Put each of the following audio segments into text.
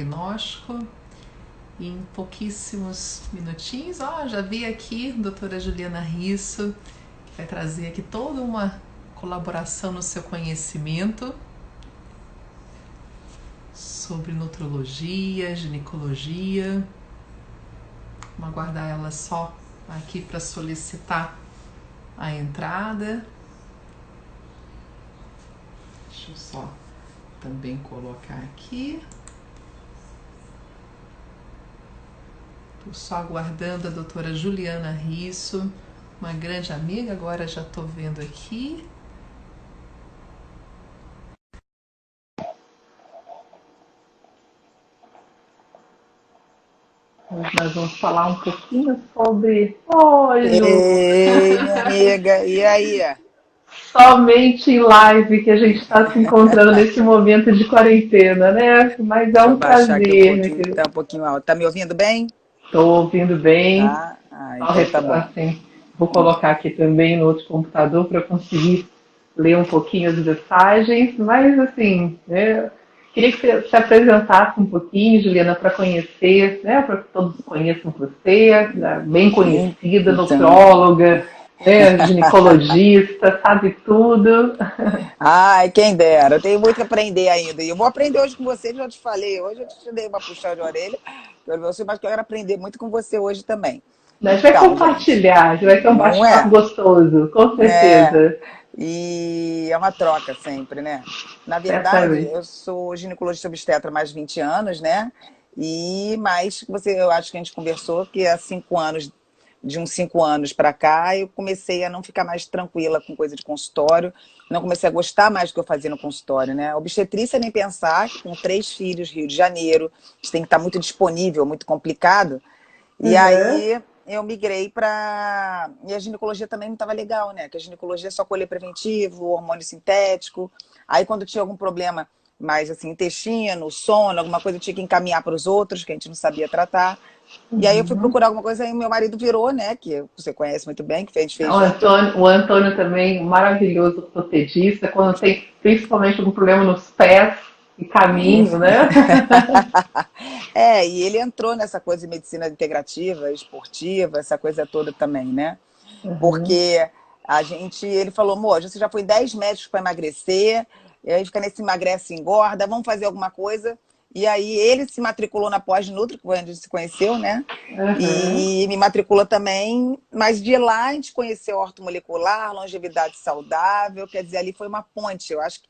Diagnóstico em pouquíssimos minutinhos. Já vi aqui a doutora Juliana Risso, que vai trazer aqui toda uma colaboração no seu conhecimento sobre nutrologia, ginecologia. Vamos aguardar ela só aqui para solicitar a entrada. Deixa eu só também colocar aqui. Estou só aguardando a doutora Juliana Risso, uma grande amiga, agora já estou vendo aqui. Nós vamos falar um pouquinho sobre... Oi, Ju! Ei, minha amiga, e aí? Somente em live que a gente está se encontrando nesse momento de quarentena, né? Mas é Deixa eu um baixar aqui um prazer, minha pouquinho, que querida. tá um pouquinho alto. Tá me ouvindo bem? Estou ouvindo bem. Tá? Ah, então tá bom. Assim, vou colocar aqui também no outro computador para conseguir ler um pouquinho as mensagens, mas assim, né, queria que você se apresentasse um pouquinho, Juliana, para conhecer, né, para que todos conheçam você, né, bem conhecida, Então, nutróloga, né, ginecologista, sabe tudo. ai, quem dera, eu tenho muito que aprender ainda. E eu vou aprender hoje com você, já te falei. Hoje eu te dei uma puxada de orelha, mas eu quero aprender muito com você hoje também. A gente vai Então, gente, compartilhar, a gente vai ter um não bate-papo é? gostoso, com É. certeza. E é uma troca sempre, né? Na verdade, Certamente. eu sou ginecologista obstetra há mais de 20 anos, né? Eu acho que a gente conversou que há 5 anos, de uns 5 anos para cá, eu comecei a não ficar mais tranquila com coisa de consultório, não comecei a gostar mais do que eu fazia no consultório, né? Obstetrícia nem pensar, com 3 filhos, Rio de Janeiro, a gente tem que estar muito disponível, muito complicado. E Uhum. aí eu migrei para. E a ginecologia também não estava legal, né? Que a ginecologia é só colher preventivo, hormônio sintético. Aí quando tinha algum problema mais assim, intestino, sono, alguma coisa, eu tinha que encaminhar para os outros, que a gente não sabia tratar. E aí eu fui Uhum. procurar alguma coisa e meu marido virou, né? Que você conhece muito bem, que a gente O fez junto. Antônio, o Antônio também, maravilhoso ortopedista, quando tem principalmente algum problema nos pés e caminho, né? É, e ele entrou nessa coisa de medicina integrativa, esportiva, essa coisa toda também, né? Uhum. Porque ele falou, amor, você já foi 10 médicos para emagrecer, e aí fica nesse emagrece e engorda, vamos fazer alguma coisa. E aí ele se matriculou na pós-nutri, que foi onde a gente se conheceu, né? Uhum. E me matriculou também, mas de lá a gente conheceu ortomolecular, longevidade saudável, quer dizer, ali foi uma ponte. Eu acho que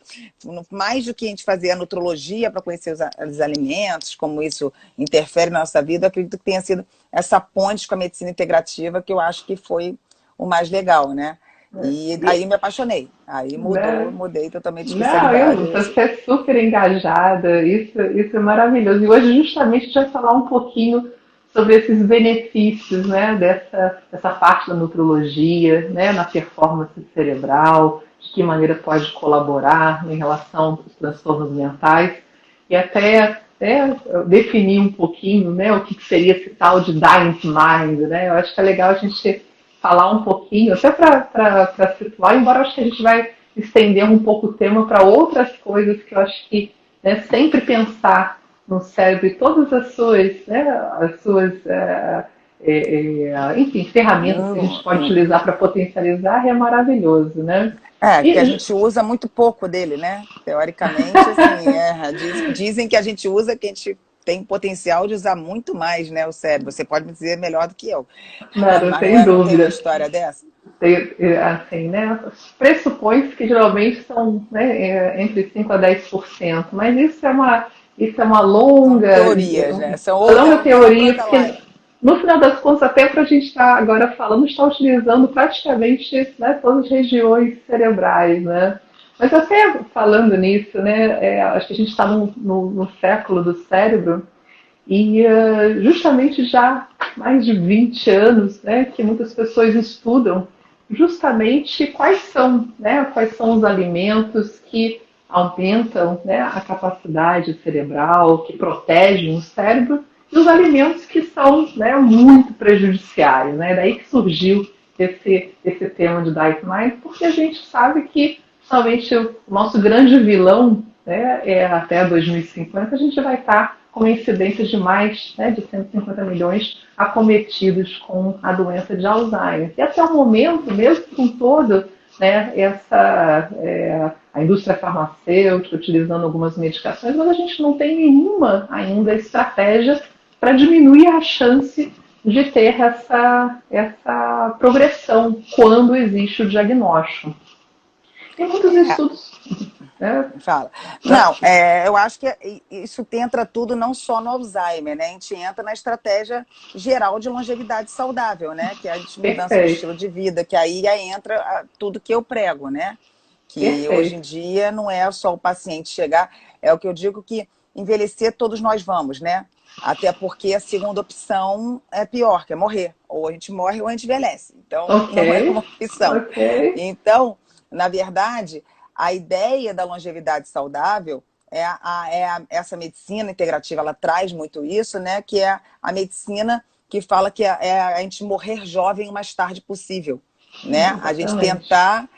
mais do que a gente fazer a nutrologia para conhecer os alimentos, como isso interfere na nossa vida, eu acredito que tenha sido essa ponte com a medicina integrativa que eu acho que foi o mais legal, né? E E, aí me apaixonei. Aí né? mudei totalmente de Não, especialidade. você é super engajada, isso é maravilhoso. E hoje justamente a gente vai falar um pouquinho sobre esses benefícios, né, dessa parte da nutrologia, né, na performance cerebral, de que maneira pode colaborar em relação aos transtornos mentais e até definir um pouquinho, né, o que seria esse tal de dying mind, né? Eu acho que é legal a gente falar um pouquinho, até para situar, embora eu acho que a gente vai estender um pouco o tema para outras coisas que eu acho que, né, sempre pensar no cérebro e todas as suas enfim, ferramentas que a gente pode Hum. utilizar para potencializar é maravilhoso, né? É, que a E, gente usa muito pouco dele, né? Teoricamente, assim, dizem que a gente usa, que a gente tem potencial de usar muito mais, né, o cérebro. Você pode me dizer melhor do que eu. não, Mas sem não tem uma dúvida. história dessa? Assim, né, pressupõe que geralmente são, né, entre 5 a 10%, mas isso é uma São teorias, né? longa É uma teoria, planta porque light. no final das contas, até para a gente estar agora falando, está utilizando praticamente, né, todas as regiões cerebrais, né? Mas até falando nisso, né, acho que a gente está no século do cérebro, e justamente já mais de 20 anos, né, que muitas pessoas estudam justamente quais são os alimentos que aumentam, né, a capacidade cerebral, que protegem o cérebro, e os alimentos que são, né, muito prejudiciais. Né? Daí que surgiu esse tema de Diet Mind, porque a gente sabe que somente o nosso grande vilão, né, até 2050 a gente vai estar com incidência de mais, né, de 150 milhões acometidos com a doença de Alzheimer. E até o momento, mesmo com todo, né, a indústria farmacêutica utilizando algumas medicações, mas a gente não tem nenhuma ainda estratégia para diminuir a chance de ter essa progressão quando existe o diagnóstico. Tem muitos estudos. Né? Fala. Não, eu acho que isso entra tudo não só no Alzheimer, né? A gente entra na estratégia geral de longevidade saudável, né? Que é a mudança de estilo de vida, que aí entra tudo que eu prego, né? Que hoje em dia não é só o paciente chegar, é o que eu digo que envelhecer todos nós vamos, né? Até porque a segunda opção é pior, que é morrer. Ou a gente morre ou a gente envelhece. Então, não é uma opção. Então, na verdade, a ideia da longevidade saudável essa medicina integrativa, ela traz muito isso, né? Que é a medicina que fala que é a gente morrer jovem o mais tarde possível, né? A gente tentar,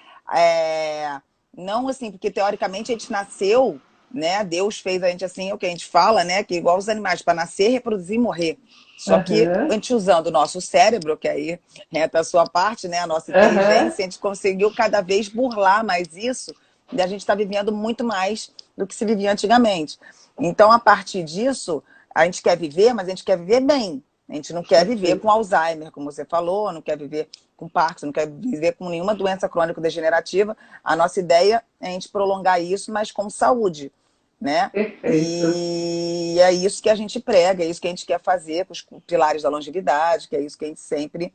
não assim, porque teoricamente a gente nasceu, né? Deus fez a gente assim, é o que a gente fala, né? Que igual os animais, para nascer, reproduzir e morrer. Só que a gente usando o nosso cérebro, que aí entra a sua parte, né? A nossa inteligência, a gente conseguiu cada vez burlar mais isso, e a gente está vivendo muito mais do que se vivia antigamente. Então, a partir disso, a gente quer viver, mas a gente quer viver bem. A gente não quer viver com Alzheimer, como você falou, não quer viver com Parkinson, não quer viver com nenhuma doença crônico-degenerativa. A nossa ideia é a gente prolongar isso, mas com saúde, né? E é isso que a gente prega, é isso que a gente quer fazer com os pilares da longevidade, que é isso que a gente sempre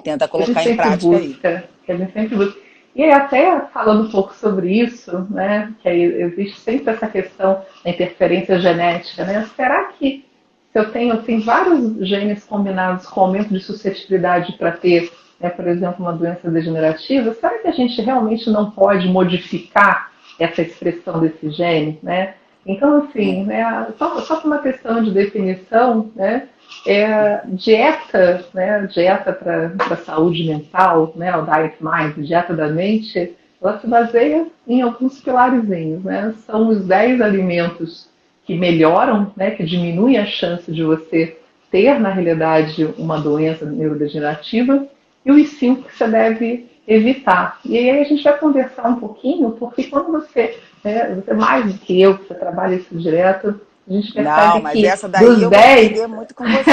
tenta colocar em prática aí. Que a gente sempre busca. E até falando um pouco sobre isso, né, que aí existe sempre essa questão da interferência genética, né? Será que se eu tenho vários genes combinados com aumento de suscetibilidade para ter, né, por exemplo, uma doença degenerativa, será que a gente realmente não pode modificar essa expressão desse gene, né? Então, assim, né, só por uma questão de definição, né, dieta, né, dieta para saúde mental, né, o Diet Mind, dieta da mente, ela se baseia em alguns pilarzinhos, né? São os 10 alimentos que melhoram, né, que diminuem a chance de você ter, na realidade, uma doença neurodegenerativa, e os 5 que você deve evitar. E aí a gente vai conversar um pouquinho, porque quando você mais do que eu, que você trabalha isso direto, a gente percebe mas que essa daí dos eu 10... vou aprender muito com você.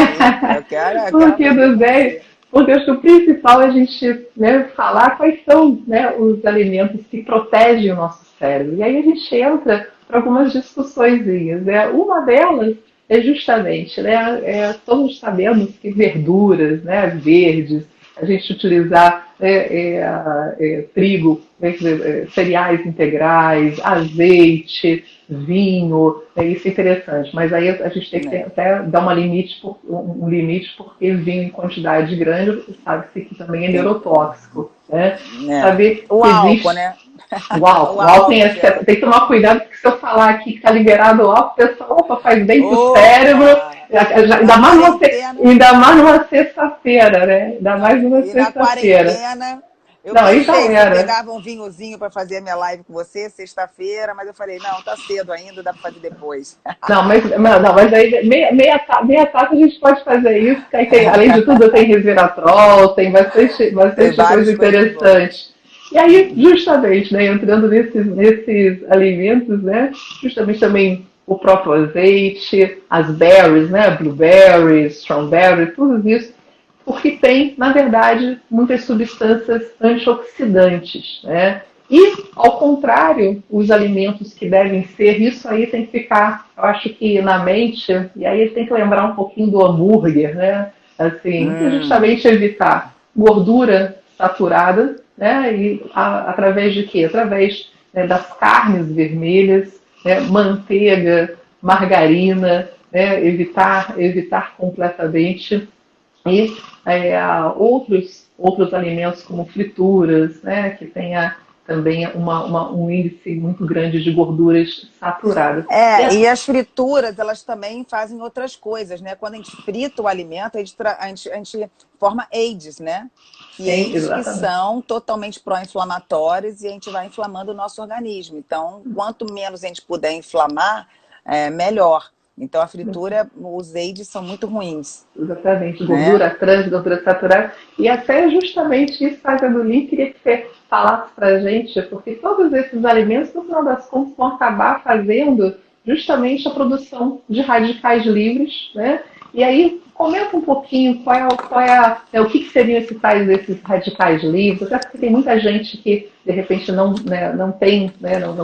Eu quero porque dos 10... Porque acho que o principal é a gente, né, falar quais são, né, os alimentos que protegem o nosso cérebro. E aí a gente entra para algumas discussões. Né? Uma delas é justamente, né, todos sabemos que verduras, né, verdes, a gente utilizar trigo, cereais integrais, azeite, vinho, isso é interessante. Mas aí a gente tem que até dar um limite, porque vinho em quantidade grande, sabe-se que também é neurotóxico. Né? Saber o álcool, né? O álcool tem que tomar cuidado, porque se eu falar aqui que está liberado o álcool, o pessoal faz bem pro cérebro. Ainda mais numa sexta-feira, né? Ainda mais numa sexta-feira. Eu pensei que eu pegava um vinhozinho para fazer a minha live com você sexta-feira, mas eu falei, não, tá cedo ainda, dá para fazer depois. Não, mas aí meia taça a gente pode fazer isso, que aí tem, além de tudo tem resveratrol, tem bastante coisa interessante. E aí, justamente, né, entrando nesses alimentos, né, justamente também o próprio azeite, as berries, né, blueberries, strawberries, tudo isso, porque tem, na verdade, muitas substâncias antioxidantes, né? E, ao contrário, os alimentos que devem ser, isso aí tem que ficar, eu acho que na mente, e aí tem que lembrar um pouquinho do hambúrguer, né? Assim, justamente evitar gordura saturada, né? E através de quê? Através, né, das carnes vermelhas, né? Manteiga, margarina, né? Evitar completamente. E outros alimentos como frituras, né, que tenha também um índice muito grande de gorduras saturadas. E as frituras, elas também fazem outras coisas, né? Quando a gente frita o alimento, a gente forma AIDS, né? Que são totalmente pró-inflamatórios e a gente vai inflamando o nosso organismo. Então, quanto menos a gente puder inflamar, melhor. Então, a fritura, os aids são muito ruins. Exatamente, Né? gordura trans, gordura saturada. E até justamente isso, fazendo o link, queria que você falasse para a gente, porque todos esses alimentos, no final das contas, vão acabar fazendo justamente a produção de radicais livres, né? E aí, comenta um pouquinho o que seriam esses tais desses radicais livres, até porque tem muita gente que, de repente, não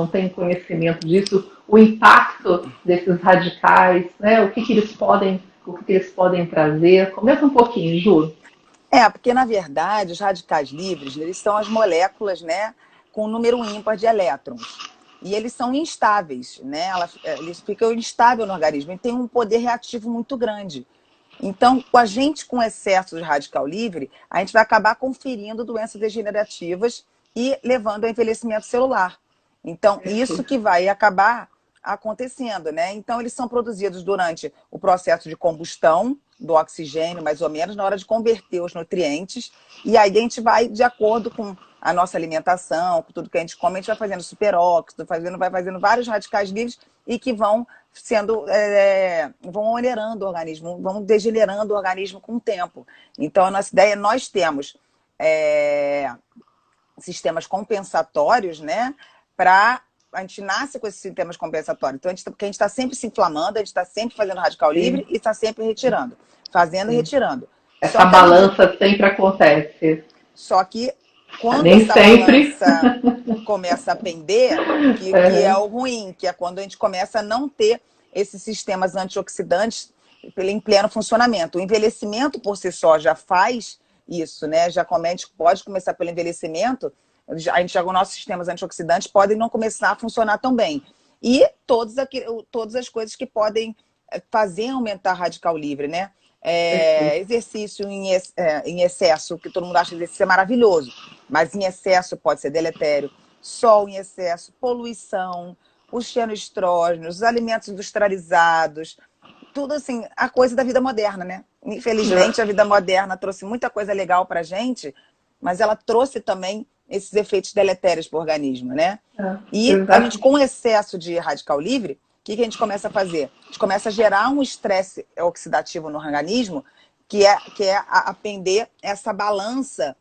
tem conhecimento disso, o impacto desses radicais, né? O que eles podem trazer. Comenta um pouquinho, Ju. Porque na verdade os radicais livres, eles são as moléculas, né, com número ímpar de elétrons. E eles são instáveis, né? Eles ficam instáveis no organismo e têm um poder reativo muito grande. Então, a gente com excesso de radical livre, a gente vai acabar conferindo doenças degenerativas e levando ao envelhecimento celular. Então, isso que vai acabar acontecendo, né? Então, eles são produzidos durante o processo de combustão do oxigênio, mais ou menos, na hora de converter os nutrientes. E aí a gente vai, de acordo com a nossa alimentação, com tudo que a gente come, a gente vai fazendo superóxido, vai fazendo vários radicais livres e que vão vão onerando o organismo, vão degenerando o organismo com o tempo. Então, a nossa ideia, nós temos sistemas compensatórios, né, a gente nasce com esses sistemas compensatórios. Então, porque a gente está sempre se inflamando, a gente está sempre fazendo radical livre e está sempre retirando. Fazendo e retirando. Essa balança sempre acontece. Só que quando Nem essa sempre. balança começa a pender, que é o ruim, que é quando a gente começa a não ter esses sistemas antioxidantes em pleno funcionamento. O envelhecimento por si só já faz isso, né? A gente pode começar pelo envelhecimento, os nossos sistemas antioxidantes podem não começar a funcionar tão bem. E todas as coisas que podem fazer aumentar radical livre, né? Exercício em excesso, que todo mundo acha que exercício é maravilhoso, mas em excesso pode ser deletério. Sol em excesso, poluição, os xenoestrógenos, os alimentos industrializados, tudo assim, a coisa da vida moderna, né? Infelizmente, a vida moderna trouxe muita coisa legal pra gente, mas ela trouxe também esses efeitos deletérios para o organismo, né? E a gente, com excesso de radical livre, o que a gente começa a fazer? A gente começa a gerar um estresse oxidativo no organismo, que é apender essa balança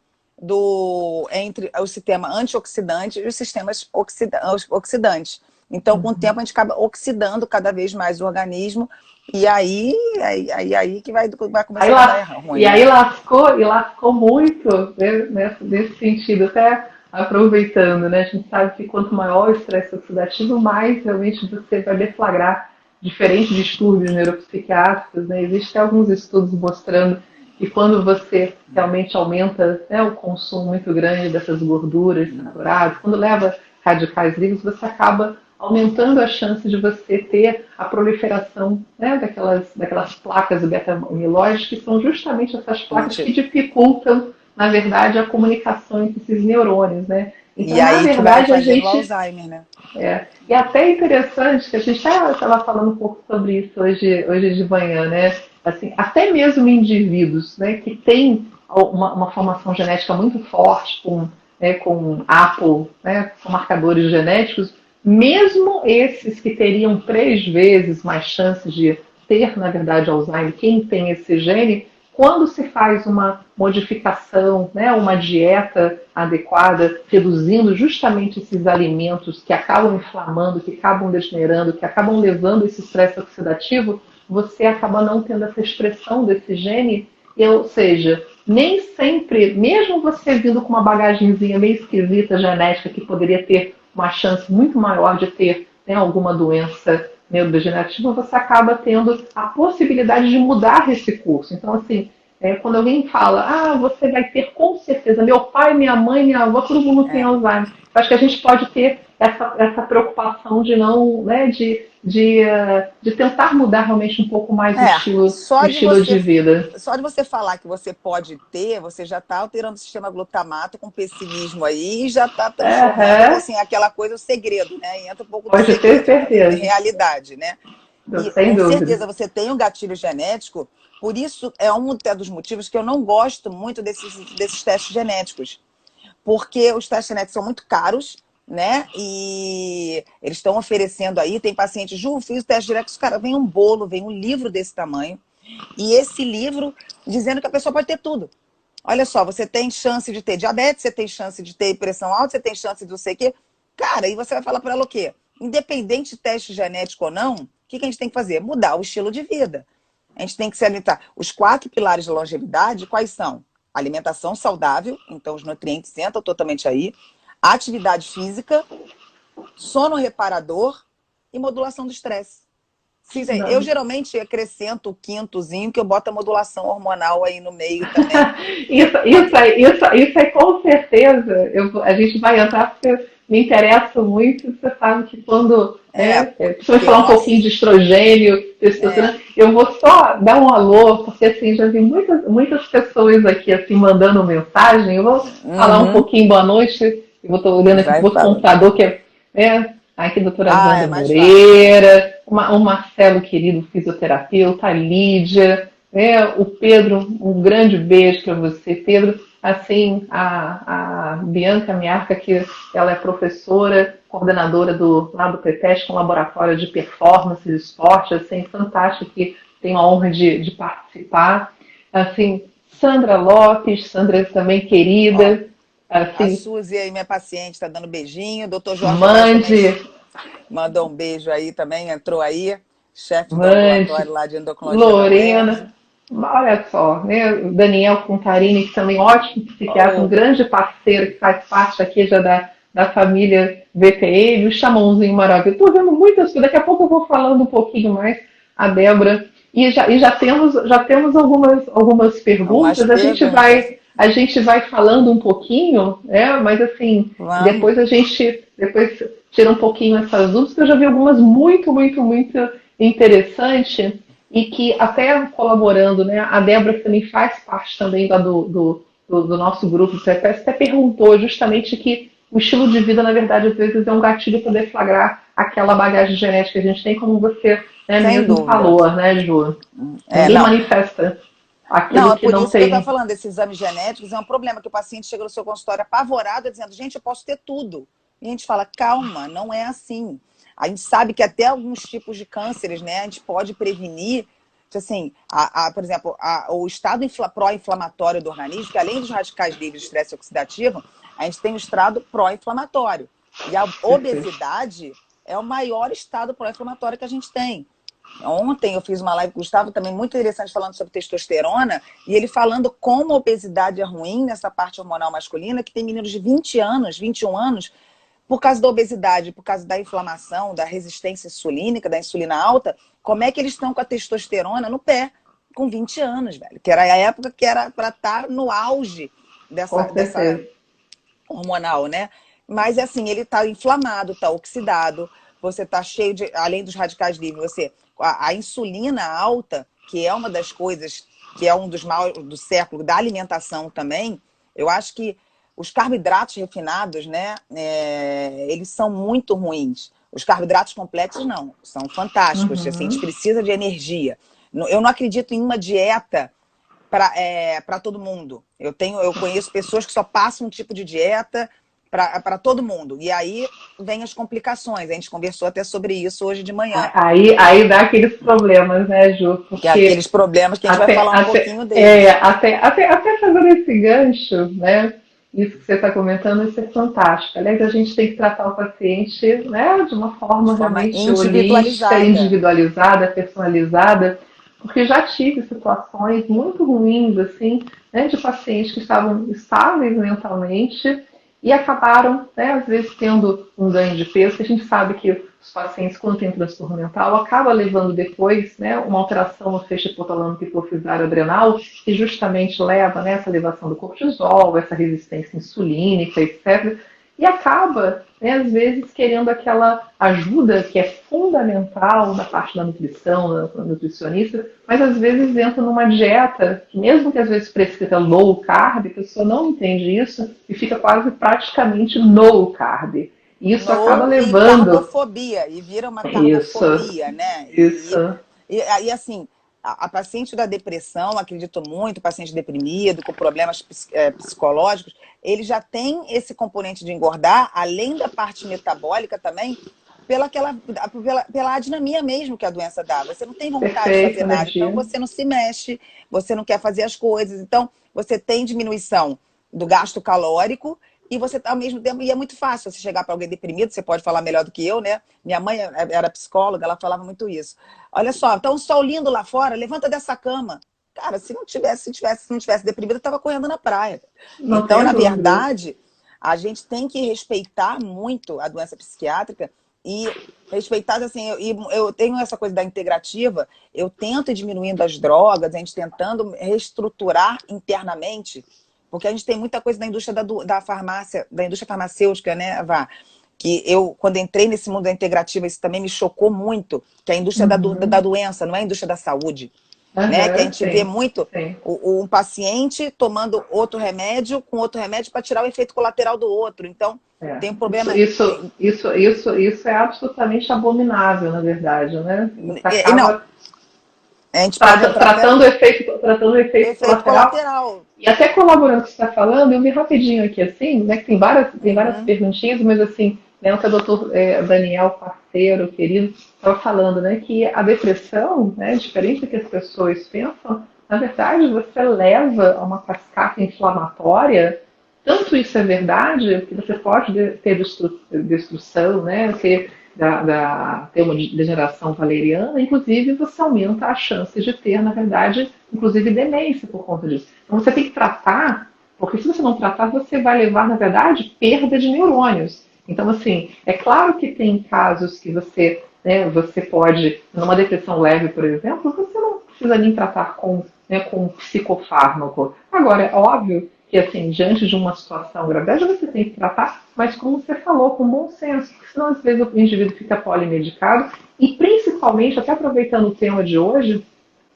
entre o sistema antioxidante e os sistemas oxidantes. Então, com o tempo, a gente acaba oxidando cada vez mais o organismo, e aí que vai começar a dar ruim. E aí lascou muito, né, nesse sentido, até aproveitando, né? A gente sabe que quanto maior o estresse oxidativo, mais realmente você vai deflagrar diferentes distúrbios neuropsiquiátricos, né? Existem alguns estudos mostrando que quando você realmente aumenta, né, o consumo muito grande dessas gorduras saturadas, quando leva radicais livres, você acaba aumentando a chance de você ter a proliferação, né, daquelas placas beta-amiloides, que são justamente essas placas que dificultam, na verdade, a comunicação entre esses neurônios, né? Então, e aí, na verdade, a gente... Alzheimer, né? E até interessante que a gente estava falando um pouco sobre isso hoje de manhã, né? Assim, até mesmo indivíduos, né, que têm uma formação genética muito forte, com APO, né, com marcadores genéticos, mesmo esses que teriam 3 vezes mais chances de ter, na verdade, Alzheimer, quem tem esse gene, quando se faz uma modificação, né, uma dieta adequada, reduzindo justamente esses alimentos que acabam inflamando, que acabam degenerando, que acabam levando esse estresse oxidativo, você acaba não tendo essa expressão desse gene, ou seja, nem sempre, mesmo você vindo com uma bagagenzinha meio esquisita genética que poderia ter uma chance muito maior de ter, né, alguma doença neurodegenerativa, você acaba tendo a possibilidade de mudar esse curso. Então, assim, quando alguém fala, você vai ter com certeza, meu pai, minha mãe, minha avó, todo mundo tem Alzheimer. Eu acho que a gente pode ter essa preocupação de não, né, de tentar mudar realmente um pouco mais o estilo de vida. Só de você falar que você pode ter, você já está alterando o sistema glutamato com pessimismo aí e já está transformando assim, aquela coisa, o segredo, né? E entra um pouco do segredo, ter certeza. Realidade, né? E sem com dúvida. certeza você tem um gatilho genético, por isso é um dos motivos que eu não gosto muito desses testes genéticos. Porque os testes genéticos são muito caros né? E eles estão oferecendo aí, tem paciente, Ju, fiz o teste direto, cara, vem um bolo, vem um livro desse tamanho, e esse livro dizendo que a pessoa pode ter tudo. Olha só, você tem chance de ter diabetes, você tem chance de ter pressão alta, você tem chance de não sei o quê. Cara, e você vai falar para ela o quê? Independente de teste genético ou não, o que a gente tem que fazer? Mudar o estilo de vida. A gente tem que se alimentar. Os 4 pilares da longevidade, quais são? Alimentação saudável, então os nutrientes entram totalmente aí. Atividade física, sono reparador e modulação do estresse. Eu geralmente acrescento o quintozinho, que eu boto a modulação hormonal aí no meio também. Isso aí com certeza a gente vai entrar, porque me interessa muito. Você sabe que quando você vai falar um pouquinho de estrogênio, testosterona, eu vou só dar um alô, porque assim, já vi muitas pessoas aqui assim, mandando mensagem. Eu vou falar um pouquinho boa noite. Eu vou estar olhando aqui o computador, que aqui, doutora Wanda Moreira, o Marcelo, querido fisioterapeuta, a Lídia, o Pedro, um grande beijo para você, Pedro. Assim, a Bianca Miarca, que ela é professora, coordenadora lá do PETESC, com laboratório de performance de esporte, assim, fantástico, que tem a honra de participar. Assim, Sandra Lopes, Sandra também querida. Assim, a Suzy aí, minha paciente, está dando beijinho. O doutor Jorge mandou um beijo aí também, entrou aí. Chefe do ambulatório lá de endocrinologia. Lorena, olha só, né? O Daniel Contarini, que também ótimo psiquiatra, um grande parceiro que faz parte aqui já da família VPM, o Chamãozinho maravilhoso. Estou vendo muitas coisas, daqui a pouco eu vou falando um pouquinho mais, a Débora. E já temos algumas perguntas, a gente vai falando um pouquinho, mas assim, depois tira um pouquinho essas dúvidas, que eu já vi algumas muito, muito, muito interessantes, e que até colaborando, né, a Débora também faz parte também do nosso grupo do CPS, até perguntou justamente que o estilo de vida, na verdade, às vezes é um gatilho para deflagrar aquela bagagem genética que a gente tem, como você mesmo falou, né, Ju? Ninguém manifesta aquilo que não tem. Por isso que eu estou falando, esses exames genéticos é um problema, que o paciente chega no seu consultório apavorado, dizendo, gente, eu posso ter tudo. E a gente fala, calma, não é assim. A gente sabe que até alguns tipos de cânceres, né, a gente pode prevenir, assim, por exemplo, o estado pró-inflamatório do organismo, que além dos radicais livres de estresse oxidativo, a gente tem o estado pró-inflamatório. E a obesidade é o maior estado pró-inflamatório que a gente tem. Ontem eu fiz uma live com o Gustavo, também muito interessante, falando sobre testosterona, e ele falando como a obesidade é ruim nessa parte hormonal masculina, que tem meninos de 20 anos, 21 anos, por causa da obesidade, por causa da inflamação, da resistência insulínica, da insulina alta, como é que eles estão com a testosterona no pé, com 20 anos, velho? Que era a época que era para estar no auge dessa hormonal, né? Mas assim, ele está inflamado, está oxidado, você está cheio de, além dos radicais livres, a insulina alta, que é uma das coisas, que é um dos males do século, da alimentação também, eu acho que os carboidratos refinados, né, eles são muito ruins. Os carboidratos complexos não, são fantásticos. Assim, a gente precisa de energia. Eu não acredito em uma dieta para todo mundo. Eu conheço pessoas que só passam um tipo de dieta para todo mundo. E aí vem as complicações. A gente conversou até sobre isso hoje de manhã. Aí dá aqueles problemas, né, Ju? Porque aqueles problemas que a gente vai falar um pouquinho deles. Até fazendo esse gancho, né? Isso que você está comentando, isso é fantástico. Aliás, a gente tem que tratar o paciente, né, de uma forma realmente holística, individualizada, personalizada, porque já tive situações muito ruins, assim, né, de pacientes que estavam estáveis mentalmente e acabaram, né, às vezes, tendo um ganho de peso, que a gente sabe que os pacientes, quando tem transtorno mental, acaba levando depois, né, uma alteração no feixe hipotalâmico hipofisário adrenal, que justamente leva, né, essa elevação do cortisol, essa resistência insulínica, etc. E acaba, né, às vezes, querendo aquela ajuda que é fundamental na parte da nutrição, da nutricionista, mas às vezes entra numa dieta, que mesmo que às vezes prescrita low carb, a pessoa não entende isso e fica quase praticamente no carb. E isso acaba levando... carbofobia, e vira uma carbofobia, né? Isso. E assim, a paciente da depressão, acredito muito, paciente deprimido, com problemas psicológicos, ele já tem esse componente de engordar, além da parte metabólica também, pela adinamia mesmo que a doença dá. Você não tem vontade de fazer nada, então você não se mexe, você não quer fazer as coisas. Então, você tem diminuição do gasto calórico e você, ao mesmo tempo, e é muito fácil você chegar para alguém deprimido, você pode falar melhor do que eu, né? Minha mãe era psicóloga, ela falava muito isso. Olha só, tá um sol lindo lá fora, levanta dessa cama. Cara, se não tivesse deprimido, eu estava correndo na praia. Não então, na dúvida. verdade, a gente tem que respeitar muito a doença psiquiátrica e respeitar, assim, eu tenho essa coisa da integrativa, eu tento ir diminuindo as drogas, a gente tentando reestruturar internamente, porque a gente tem muita coisa da indústria da farmácia, da indústria farmacêutica, né, Vá? Que eu, quando entrei nesse mundo da integrativa, isso também me chocou muito, que é a indústria da doença, não é a indústria da saúde. Né? Que a gente vê muito um paciente tomando outro remédio com outro remédio para tirar o efeito colateral do outro. Então, tem um problema. Isso é absolutamente abominável, na verdade, né? A gente tratando o efeito colateral. E até colaborando com o que você está falando, eu vi rapidinho aqui, assim, né? Que tem várias perguntinhas, mas assim, né, o que o doutor Daniel, parceiro, querido, estava falando, né, que a depressão, né, diferente do que as pessoas pensam, na verdade você leva a uma cascata inflamatória. Tanto isso é verdade, que você pode ter destruição, né, ter uma degeneração valeriana, inclusive você aumenta a chance de ter, na verdade, inclusive demência por conta disso. Então você tem que tratar, porque se você não tratar, você vai levar, na verdade, perda de neurônios. Então, assim, é claro que tem casos que você pode, numa depressão leve, por exemplo, você não precisa nem tratar com psicofármaco. Agora, é óbvio que, assim, diante de uma situação grave, você tem que tratar, mas como você falou, com bom senso, porque senão, às vezes, o indivíduo fica polimedicado e, principalmente, até aproveitando o tema de hoje,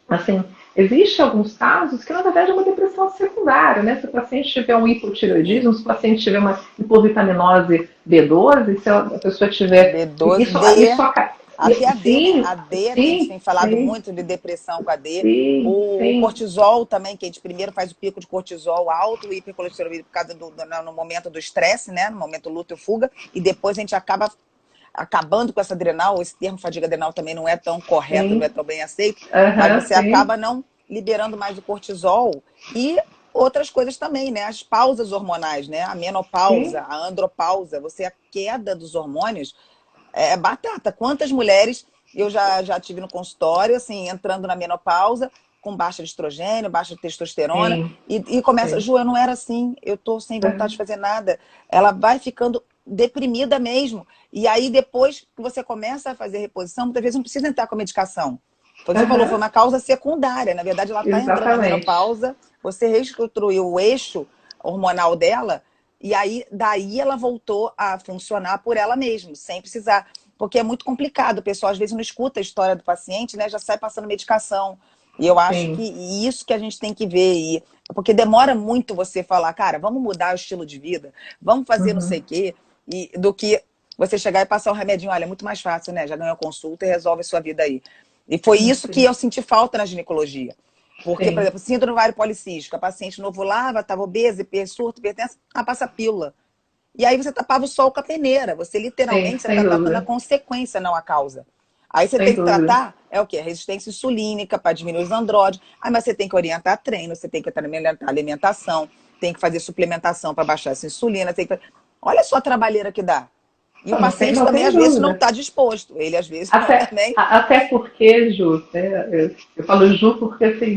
assim, existem alguns casos que, na verdade, é uma depressão secundária, né? Se o paciente tiver um hipotireoidismo, se o paciente tiver uma hipovitaminose B12, se a pessoa tiver... B12, até a D, né? A D, a gente tem falado muito de depressão com a D. O cortisol também, que a gente primeiro faz o pico de cortisol alto, o hipercolesterolemia por causa no momento do estresse, né? No momento luta e fuga, e depois a gente acaba acabando com essa adrenal. Esse termo fadiga adrenal também não é tão correto, não é tão bem aceito, mas você acaba não liberando mais o cortisol e outras coisas também, né? As pausas hormonais, né? A menopausa, a andropausa, a queda dos hormônios é batata. Quantas mulheres eu já tive no consultório, assim, entrando na menopausa, com baixa de estrogênio, baixa de testosterona, e começa, Ju, eu não era assim, eu tô sem vontade de fazer nada. Ela vai ficando deprimida mesmo. E aí, depois que você começa a fazer reposição, muitas vezes não precisa entrar com a medicação. Você falou, foi uma causa secundária. Na verdade, ela está entrando na menopausa, você reestruturou o eixo hormonal dela, e aí, daí ela voltou a funcionar por ela mesma, sem precisar. Porque é muito complicado, o pessoal às vezes não escuta a história do paciente, né? Já sai passando medicação. E eu acho que isso que a gente tem que ver. Porque demora muito você falar, cara, vamos mudar o estilo de vida, vamos fazer não sei o quê, do que você chegar e passar um remedinho. Olha, é muito mais fácil, né? Já ganhou consulta e resolve a sua vida aí. E foi isso que eu senti falta na ginecologia. Porque, por exemplo, síndrome ovário policístico, a paciente não ovulava, estava obesa, surto, hipertensa, passa pílula. E aí você tapava o sol com a peneira. Você literalmente está tratando a consequência, não a causa. Aí você tem que tratar, o quê? Resistência insulínica para diminuir os andrógenos. Aí, mas você tem que orientar treino, você tem que orientar alimentação, tem que fazer suplementação para baixar essa insulina. Olha só a trabalheira que dá. E o paciente também, às vezes, não está disposto. Ele, às vezes, também... Até porque, Ju, eu falo Ju porque assim,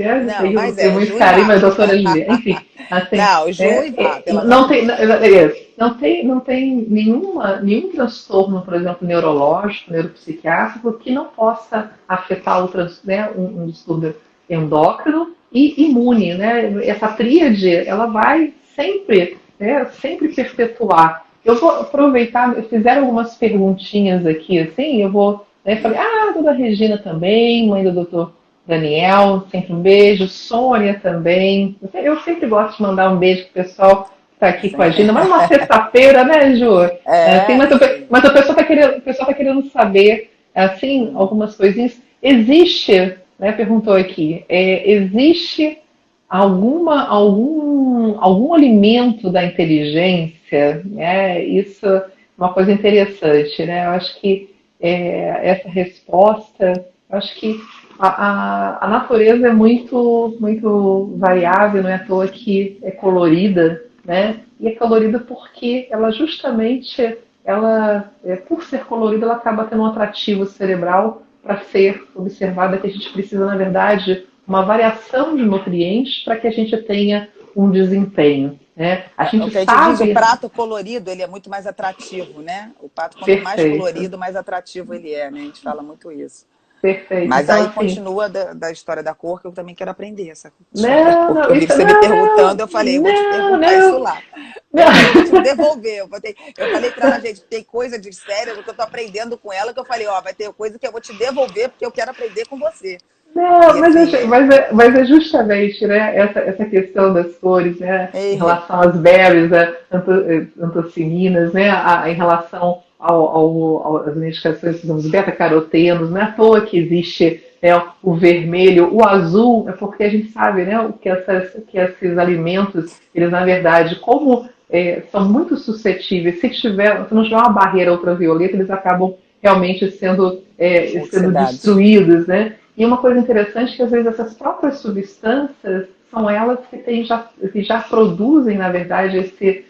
tem muito carinho, mas doutora Ju. Enfim, assim, não, Ju e Vá, não tem nenhum transtorno, por exemplo, neurológico, neuropsiquiátrico, que não possa afetar um distúrbio endócrino e imune, né? Essa tríade, ela vai sempre perpetuar. Eu vou aproveitar, fizeram algumas perguntinhas aqui, assim, eu vou, falei, a dona Regina também, mãe do doutor Daniel, sempre um beijo, Sônia também. Eu sempre gosto de mandar um beijo pro pessoal que está aqui com a Gina, mas uma sexta-feira, né, Ju? Mas o pessoal tá querendo saber, assim, algumas coisinhas. Existe né, perguntou aqui, existe algum alimento da inteligência, né? Isso é uma coisa interessante, né? Eu acho que essa resposta, eu acho que a natureza é muito variável, não é à toa que é colorida, né? E é colorida porque ela justamente, por ser colorida, ela acaba tendo um atrativo cerebral para ser observada, que a gente precisa, na verdade, uma variação de nutrientes para que a gente tenha um desempenho. Né? A O gente que a gente diz, o sabe. prato colorido, ele é muito mais atrativo, né? O prato, quanto mais Perfeito, colorido, mais atrativo ele é, né? A gente fala muito isso. perfeito. Mas Então, aí assim, continua da história da cor, que eu também quero aprender essa história da não, cor, que não, eu vi que isso, você me não, perguntando, eu falei, eu vou te não, perguntar isso não, lá. Eu falei, eu vou te não. devolver. Eu falei para ela, gente, tem coisa de cérebro que eu tô aprendendo com ela, que eu falei, ó, vai ter coisa que eu vou te devolver, porque eu quero aprender com você. Não, E assim, mas é justamente, né, essa questão das cores, né, em é, relação às berries, antocianinas, né, em relação às medicações, digamos, beta-carotenos, não é à toa que existe, né, o vermelho, o azul, é porque a gente sabe, né, que esses alimentos, eles na verdade, como são muito suscetíveis, se não tiver uma barreira ultravioleta, eles acabam realmente sendo oxidados. destruídos, né? E uma coisa interessante é que às vezes essas próprias substâncias são elas que já produzem, na verdade, esse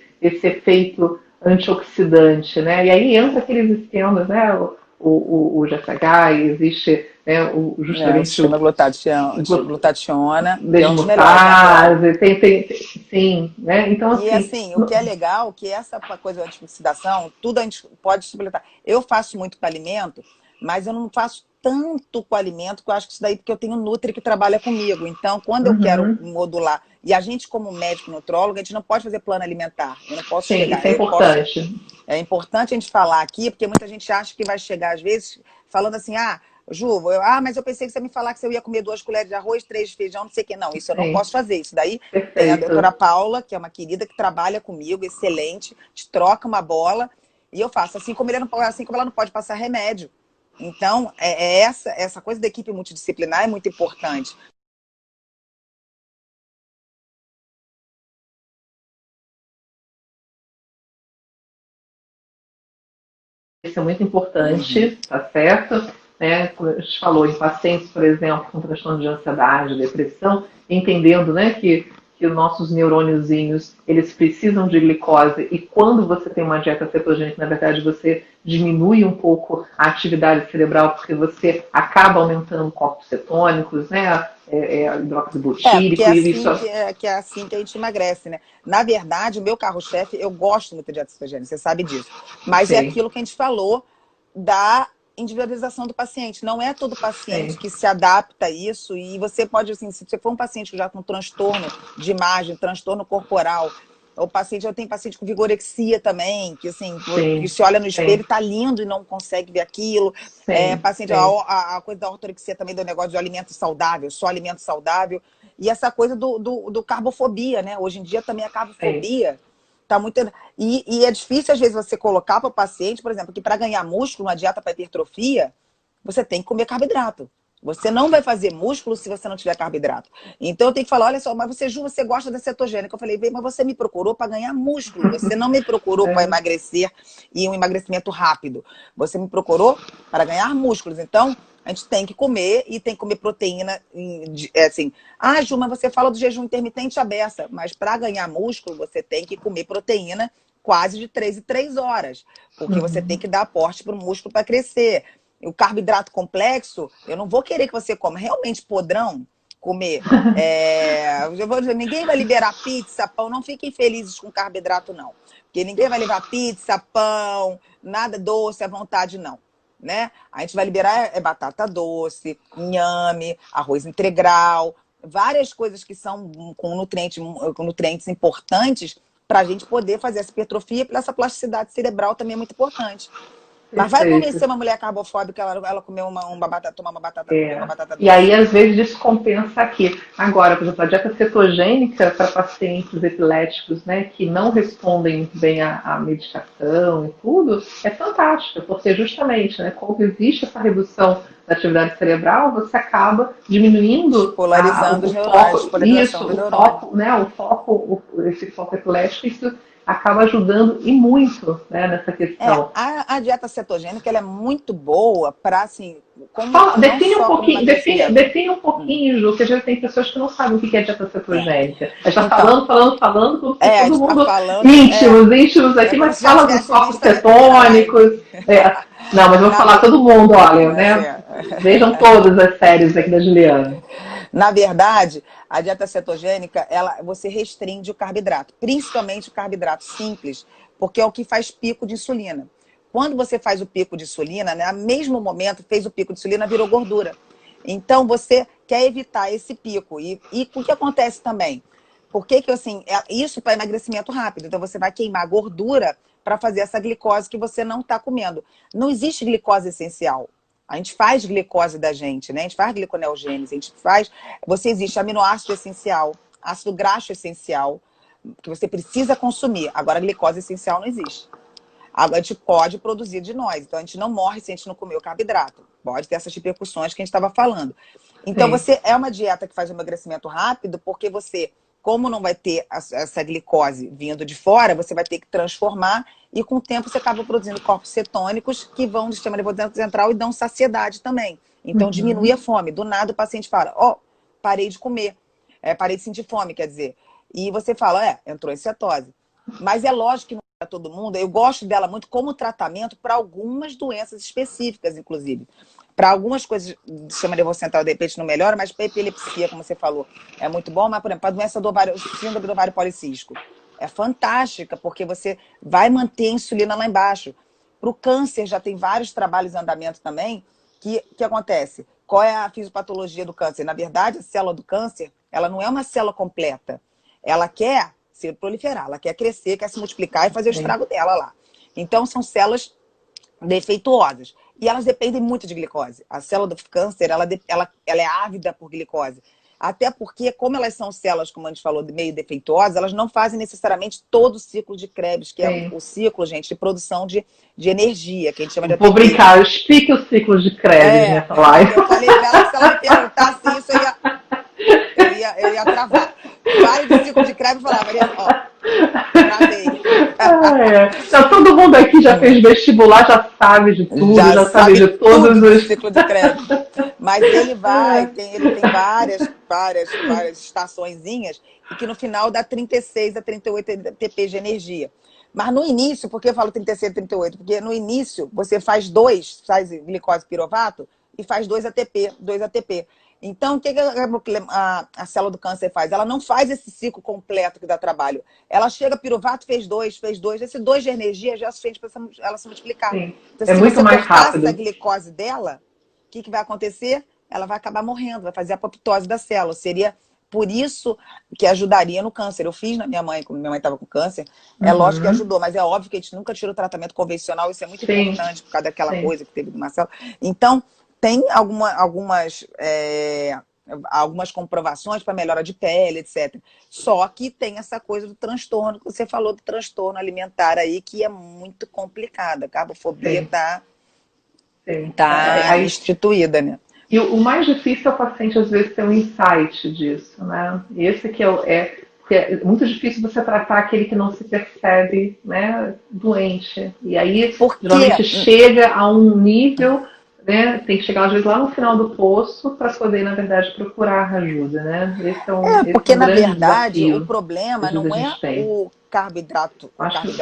efeito antioxidante, né? E aí entra aqueles esquemas, né? O GSH, existe, né, É, o justamente sistema glutationa, que é um dos melhores, né? desmutase, sim, né? Então, E assim, assim, o que é legal, que essa coisa da antioxidação, tudo a gente pode suplementar. Eu faço muito com alimento, mas eu não faço tanto com alimento, que eu acho que isso daí porque eu tenho Nutri que trabalha comigo. Então, quando eu quero uhum, modular, e a gente como médico nutrólogo, a gente não pode fazer plano alimentar. Eu não posso sim, isso chegar, é eu posso. importante. É importante a gente falar aqui, porque muita gente acha que vai chegar às vezes falando assim: "Ah, Ju, mas eu pensei que você ia me falar que você ia comer 2 colheres de arroz, 3 de feijão, não sei o que. Não, isso eu não Sim, posso fazer. Isso daí tem a doutora perfeito. Paula, que é uma querida que trabalha comigo, excelente, te troca uma bola, e eu faço. Assim como ela não pode passar remédio. Então, essa coisa da equipe multidisciplinar é muito importante. Isso é muito Uhum. importante, tá certo? Né? Como a gente falou, em pacientes, por exemplo, com transtorno de ansiedade, depressão, entendendo, né, que os nossos neurôniozinhos, eles precisam de glicose e quando você tem uma dieta cetogênica, na verdade, você diminui um pouco a atividade cerebral porque você acaba aumentando corpos cetônicos, né, hidróxido Porque é butírico e isso. assim que é assim que a gente emagrece, né? Na verdade, o meu carro-chefe, eu gosto muito de dieta cetogênica, você sabe disso. Mas é Sim, aquilo que a gente falou da individualização do paciente. Não é todo paciente sim, que se adapta a isso. E você pode, assim, se você for um paciente que já com transtorno de imagem, transtorno corporal, o paciente, eu tenho paciente com vigorexia também, que assim, que sim, se olha no espelho sim, e tá lindo e não consegue ver aquilo. sim, Paciente, sim, a coisa da ortorexia também, do negócio de alimento saudável, só alimento saudável. E essa coisa do carbofobia, né? Hoje em dia também a sim. carbofobia tá muito. E é difícil, às vezes, você colocar para o paciente, por exemplo, que para ganhar músculo, uma dieta para hipertrofia, você tem que comer carboidrato. Você não vai fazer músculo se você não tiver carboidrato. Então eu tenho que falar, olha só, mas você, Ju, você gosta da cetogênica. Eu falei, mas você me procurou para ganhar músculo. Você não me procurou para É, emagrecer e um emagrecimento rápido. Você me procurou para ganhar músculos. Então, a gente tem que comer e tem que comer proteína. Assim, Ju, mas você fala do jejum intermitente à beça. Mas para ganhar músculo, você tem que comer proteína quase de 3 em 3 horas. Porque você tem uhum. que dar aporte para o músculo para crescer. O carboidrato complexo, eu não vou querer que você coma. Realmente podrão comer. Eu vou dizer, ninguém vai liberar pizza, pão. Não fiquem felizes com carboidrato, não. Porque ninguém vai levar pizza, pão, nada doce à vontade, não. Né? A gente vai liberar batata doce, inhame, arroz integral, várias coisas que são com nutrientes importantes para a gente poder fazer essa hipertrofia, e essa plasticidade cerebral também é muito importante. Mas vai perfeito. convencer uma mulher carbofóbica ela comer uma batata, tomar uma batata E aí, doce. às vezes, descompensa aqui. Agora, por exemplo, a dieta cetogênica para pacientes epiléticos, né, que não respondem muito bem à medicação e tudo, é fantástica, porque justamente, né, quando existe essa redução da atividade cerebral, você acaba diminuindo Polarizando o os neurônios, foco, polarização isso, do o neurônio. foco, né, esse foco epilético, isso acaba ajudando e muito, né, nessa questão. A dieta cetogênica ela é muito boa para, assim, como, Fala, não só como emagrecimento. define um pouquinho, Ju, que já tem pessoas que não sabem o que é dieta É. cetogênica. A gente está Então, falando, como se a todo gente está mundo falando, íntimos é aqui, como mas se já fala dos tivesse corpos visto a live. cetônicos. Não, mas eu vou Na, falar ver- todo mundo, olha, assim, né? Vejam todas as séries aqui da Juliana. Na verdade, a dieta cetogênica, você restringe o carboidrato, principalmente o carboidrato simples, porque é o que faz pico de insulina. Quando você faz o pico de insulina, né, no mesmo momento fez o pico de insulina, virou gordura. Então, você quer evitar esse pico. E o que acontece também? Porque que, assim, isso para emagrecimento rápido. Então, você vai queimar gordura para fazer essa glicose que você não está comendo. Não existe glicose essencial. A gente faz glicose da gente, né? A gente faz gliconeogênese, a gente faz. Você existe aminoácido essencial, ácido graxo essencial, que você precisa consumir. Agora, a glicose essencial não existe. A gente pode produzir de nós. Então, a gente não morre se a gente não comer o carboidrato. Pode ter essas repercussões que a gente estava falando. Então, Sim. você é uma dieta que faz um emagrecimento rápido, porque você, como não vai ter essa glicose vindo de fora, você vai ter que transformar e, com o tempo, você acaba produzindo corpos cetônicos que vão do sistema nervoso central e dão saciedade também. Então, diminui a fome. Do nada, o paciente fala, parei de comer. Parei de sentir fome, quer dizer. E você fala, entrou em cetose. Mas é lógico que não é para todo mundo. Eu gosto dela muito como tratamento para algumas doenças específicas, inclusive. Para algumas coisas do sistema nervoso central, de repente, não melhora, mas para epilepsia, como você falou, é muito bom. Mas, por exemplo, para a doença do ovário, síndrome do ovário policístico, é fantástica, porque você vai manter a insulina lá embaixo. Para o câncer, já tem vários trabalhos em andamento também. Que acontece? Qual é a fisiopatologia do câncer? Na verdade, a célula do câncer, ela não é uma célula completa. Ela quer se proliferar, ela quer crescer, quer se multiplicar e fazer o estrago dela lá. Então, são células defeituosas. E elas dependem muito de glicose. A célula do câncer, ela é ávida por glicose. Até porque, como elas são células, como a gente falou, meio defeituosas, elas não fazem necessariamente todo o ciclo de Krebs, que é o ciclo, gente, de produção de energia, que a gente chama de Vou ATP. brincar, explique os ciclos de Krebs nessa live. Eu falei pra ela que se ela me perguntasse isso, eu ia travar. Fale do ciclo de Krebs e falar, Maria, travei. Então, todo mundo aqui já fez vestibular, já sabe de tudo, já sabe de todos tudo os. do ciclo de Krebs. Mas ele tem várias estaçõezinhas, e que no final dá 36 a 38 ATP de energia. Mas no início, por que eu falo 36 a 38? Porque no início você faz glicose piruvato e faz 2 ATP. Então, o que a célula do câncer faz? Ela não faz esse ciclo completo que dá trabalho. Ela chega, piruvato, fez dois. Esse 2 de energia já é suficiente para ela se multiplicar. Sim. Então, É se muito você mais cortar rápido. essa glicose dela, o que vai acontecer? Ela vai acabar morrendo, vai fazer a apoptose da célula. Seria por isso que ajudaria no câncer. Eu fiz na minha mãe, quando minha mãe estava com câncer. É lógico que ajudou, mas é óbvio que a gente nunca tira o tratamento convencional. Isso é muito importante por causa daquela coisa que teve do Marcelo. Então, tem algumas comprovações para melhora de pele, etc. Só que tem essa coisa do transtorno, que você falou do transtorno alimentar aí, que é muito complicada. A carbofobia está instituída, né? E o mais difícil é o paciente, às vezes, ter um insight disso, né? E esse que porque é muito difícil você tratar aquele que não se percebe, né, doente. E aí, geralmente, chega a um nível, né, tem que chegar, às vezes, lá no final do poço para poder, na verdade, procurar ajuda, né? Porque, na verdade, desafio, o problema não é o carboidrato.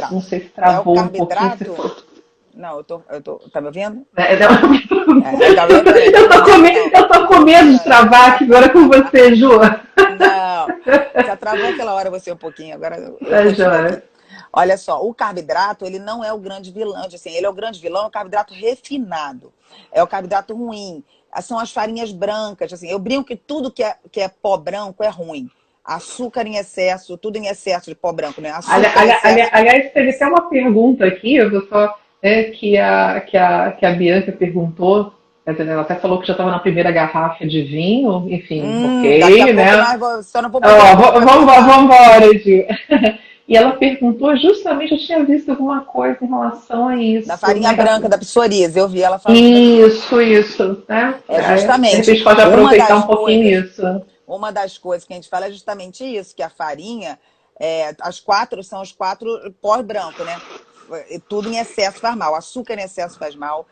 Não sei se travou um pouquinho. Não, tá me ouvindo? Eu tô com medo de travar aqui agora com você, Ju. Não, já travou aquela hora você um pouquinho, agora eu continuo aqui. Olha só, o carboidrato, ele não é o grande vilão, assim, ele é o grande vilão, é o carboidrato refinado, é o carboidrato ruim, são as farinhas brancas, assim, eu brinco que tudo que é pó branco é ruim. Açúcar em excesso, tudo em excesso de pó branco, né? Aliás, teve até uma pergunta aqui, eu vou só que a Bianca perguntou, quer dizer, ela até falou que já estava na primeira garrafa de vinho, enfim, Daqui a ok, pouco né? só não vou poder Ó, beber para vamos contar. embora, Gil. E ela perguntou justamente, eu tinha visto alguma coisa em relação a Da isso, farinha né? branca, da psoríase, eu vi ela falando aqui. Isso, né? É De justamente repente pode uma aproveitar das um pouquinho coisas, isso. uma das coisas que a gente fala é justamente isso, que a farinha, as quatro são os quatro pó branco, né? Tudo em excesso faz mal. Açúcar em excesso faz mal,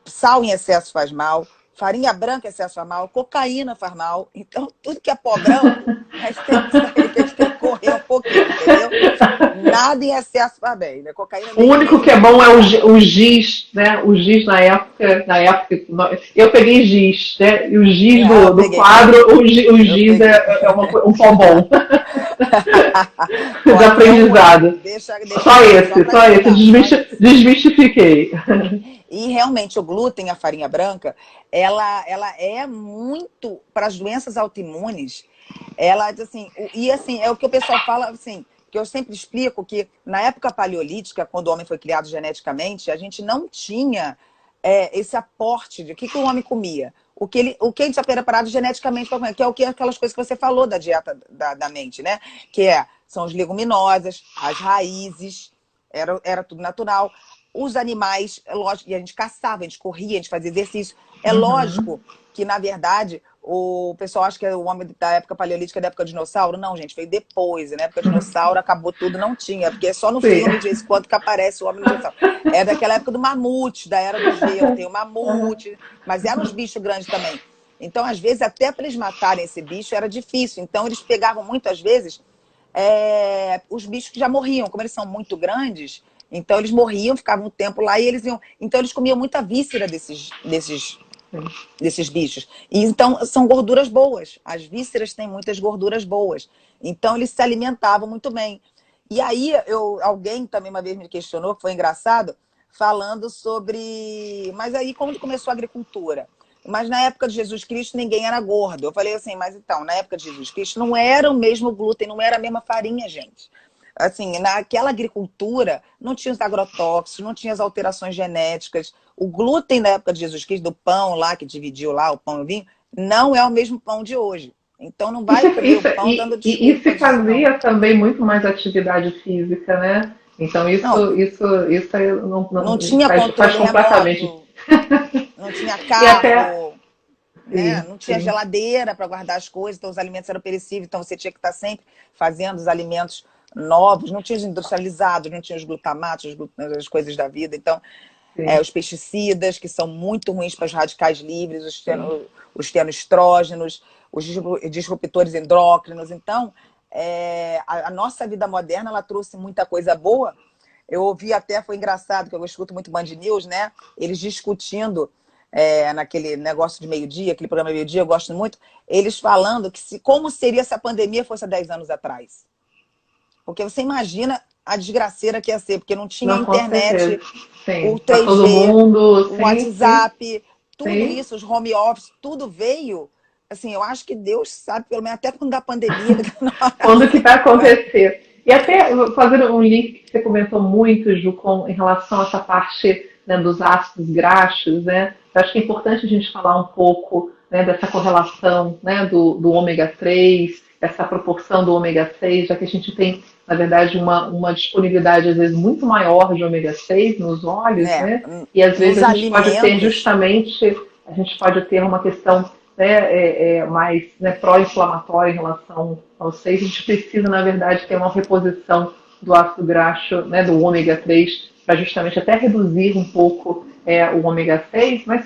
sal em excesso faz mal, farinha branca em excesso faz mal, cocaína faz mal. Então, tudo que é pó branco, a gente tem que saber que a gente tem que correr um pouquinho, entendeu? Nada em excesso faz bem, né? Cocaína O nem, único nem, que é nem bom é o, compara. o giz, né? O giz na época eu peguei giz, né? E o giz Eu do peguei também. quadro, o Eu giz peguei. um pó bom Ó, de aqui é o outro. aprendizado. Deixa Só aqui, esse, só esse, só esse. desmistifiquei. E realmente o glúten, a farinha branca, ela é muito para as doenças autoimunes. Ela assim, e assim, é o que o pessoal fala assim, que eu sempre explico que na época paleolítica, quando o homem foi criado geneticamente, a gente não tinha esse aporte de que o homem comia. O que a gente é preparado geneticamente para comer, que é o que aquelas coisas que você falou da dieta da mente, né? São as leguminosas, as raízes, era tudo natural. Os animais, é lógico, e a gente caçava, a gente corria, a gente fazia exercício. É Uhum. lógico que, na verdade, o pessoal acha que é o homem da época paleolítica, da época de dinossauro. Não, gente, veio depois. Na época de dinossauro acabou tudo, não tinha. Porque é só no Sim. filme, de vez em quando, que aparece o homem do dinossauro. É daquela época do mamute, da era do gelo. Tem o mamute, mas eram uns bichos grandes também. Então, às vezes, até para eles matarem esse bicho era difícil. Então, eles pegavam muitas vezes os bichos que já morriam. Como eles são muito grandes, então eles morriam, ficavam um tempo lá e eles iam. Então, eles comiam muita víscera desses bichos. E então são gorduras boas. As vísceras têm muitas gorduras boas. Então eles se alimentavam muito bem. E aí alguém também uma vez me questionou, que foi engraçado, falando sobre. Mas aí quando começou a agricultura? Mas na época de Jesus Cristo ninguém era gordo. Eu falei assim, mas então, na época de Jesus Cristo não era o mesmo glúten, não era a mesma farinha, gente. Assim, naquela agricultura não tinha os agrotóxicos, não tinha as alterações genéticas. O glúten da época de Jesus Cristo, do pão lá, que dividiu lá o pão e o vinho, não é o mesmo pão de hoje. Então não vai comer o pão dando E desculpa se disso, não. fazia também muito mais atividade física, né? Então Não, isso aí não não tinha faz controle completamente. remoto, não tinha E até. carro, né? Sim, Não tinha sim. geladeira para guardar as coisas, então os alimentos eram perecíveis, então você tinha que estar sempre fazendo os alimentos novos, não tinha os industrializados, não tinha os glutamatos, as coisas da vida. Então, Sim, os pesticidas, que são muito ruins para os radicais livres, sim. os fenoestrógenos, os disruptores endócrinos. Então, a nossa vida moderna ela trouxe muita coisa boa. Eu ouvi até, foi engraçado, que eu escuto muito Band News, né? Eles discutindo naquele negócio de meio-dia, aquele programa meio-dia, eu gosto muito, eles falando que como seria se a pandemia fosse há 10 anos atrás. Porque você imagina a desgraceira que ia ser, porque não tinha Não, com certeza. internet, Sim. o Para todo 3G, mundo, o sim, sim, WhatsApp, tudo sim. isso, os home office, tudo veio. Assim, eu acho que Deus sabe, pelo menos até quando da pandemia, ele tá na hora Quando que vai certa, não é? acontecer? E até fazendo um link que você comentou muito, Ju, em relação a essa parte, né, dos ácidos graxos, né? Eu acho que é importante a gente falar um pouco, né, dessa correlação, né, do ômega 3, essa proporção do ômega 6, já que a gente tem, na verdade, uma disponibilidade, às vezes, muito maior de ômega 6 nos óleos, Né? né? E às vezes Nos a gente pode ter alimentos, justamente, a gente pode ter uma questão, né, mais, né, pró-inflamatória em relação ao 6, a gente precisa, na verdade, ter uma reposição do ácido graxo, né, do ômega 3, para justamente até reduzir um pouco o ômega 6, mas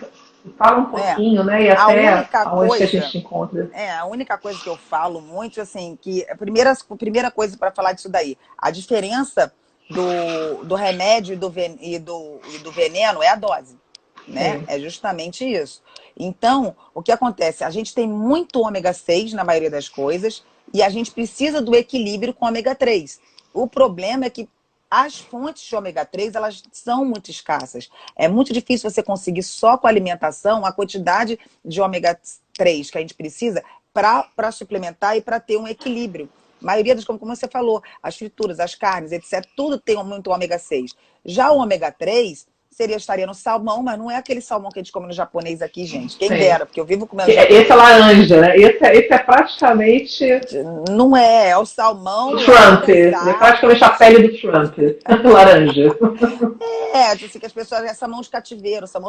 fala um né? pouquinho, né, e A até única onde que a coisa gente encontra. a única coisa que eu falo muito, assim, que a primeira coisa para falar disso daí, a diferença do remédio e do veneno é a dose, né? Sim, É justamente isso. Então, o que acontece? A gente tem muito ômega 6 na maioria das coisas e a gente precisa do equilíbrio com ômega 3. O problema é que as fontes de ômega 3 elas são muito escassas. É muito difícil você conseguir só com a alimentação a quantidade de ômega 3 que a gente precisa para suplementar e para ter um equilíbrio. maioria das, como você falou, as frituras, as carnes, etc., tudo tem muito ômega 6. Já o ômega 3 estaria no salmão, mas não é aquele salmão que a gente come no japonês aqui, gente. Quem Sim. dera, porque eu vivo comendo japonês. Esse é laranja, né? Esse é praticamente... Não é o salmão... Trump, é praticamente a pele do Trump, laranja. Assim que as pessoas... o salmão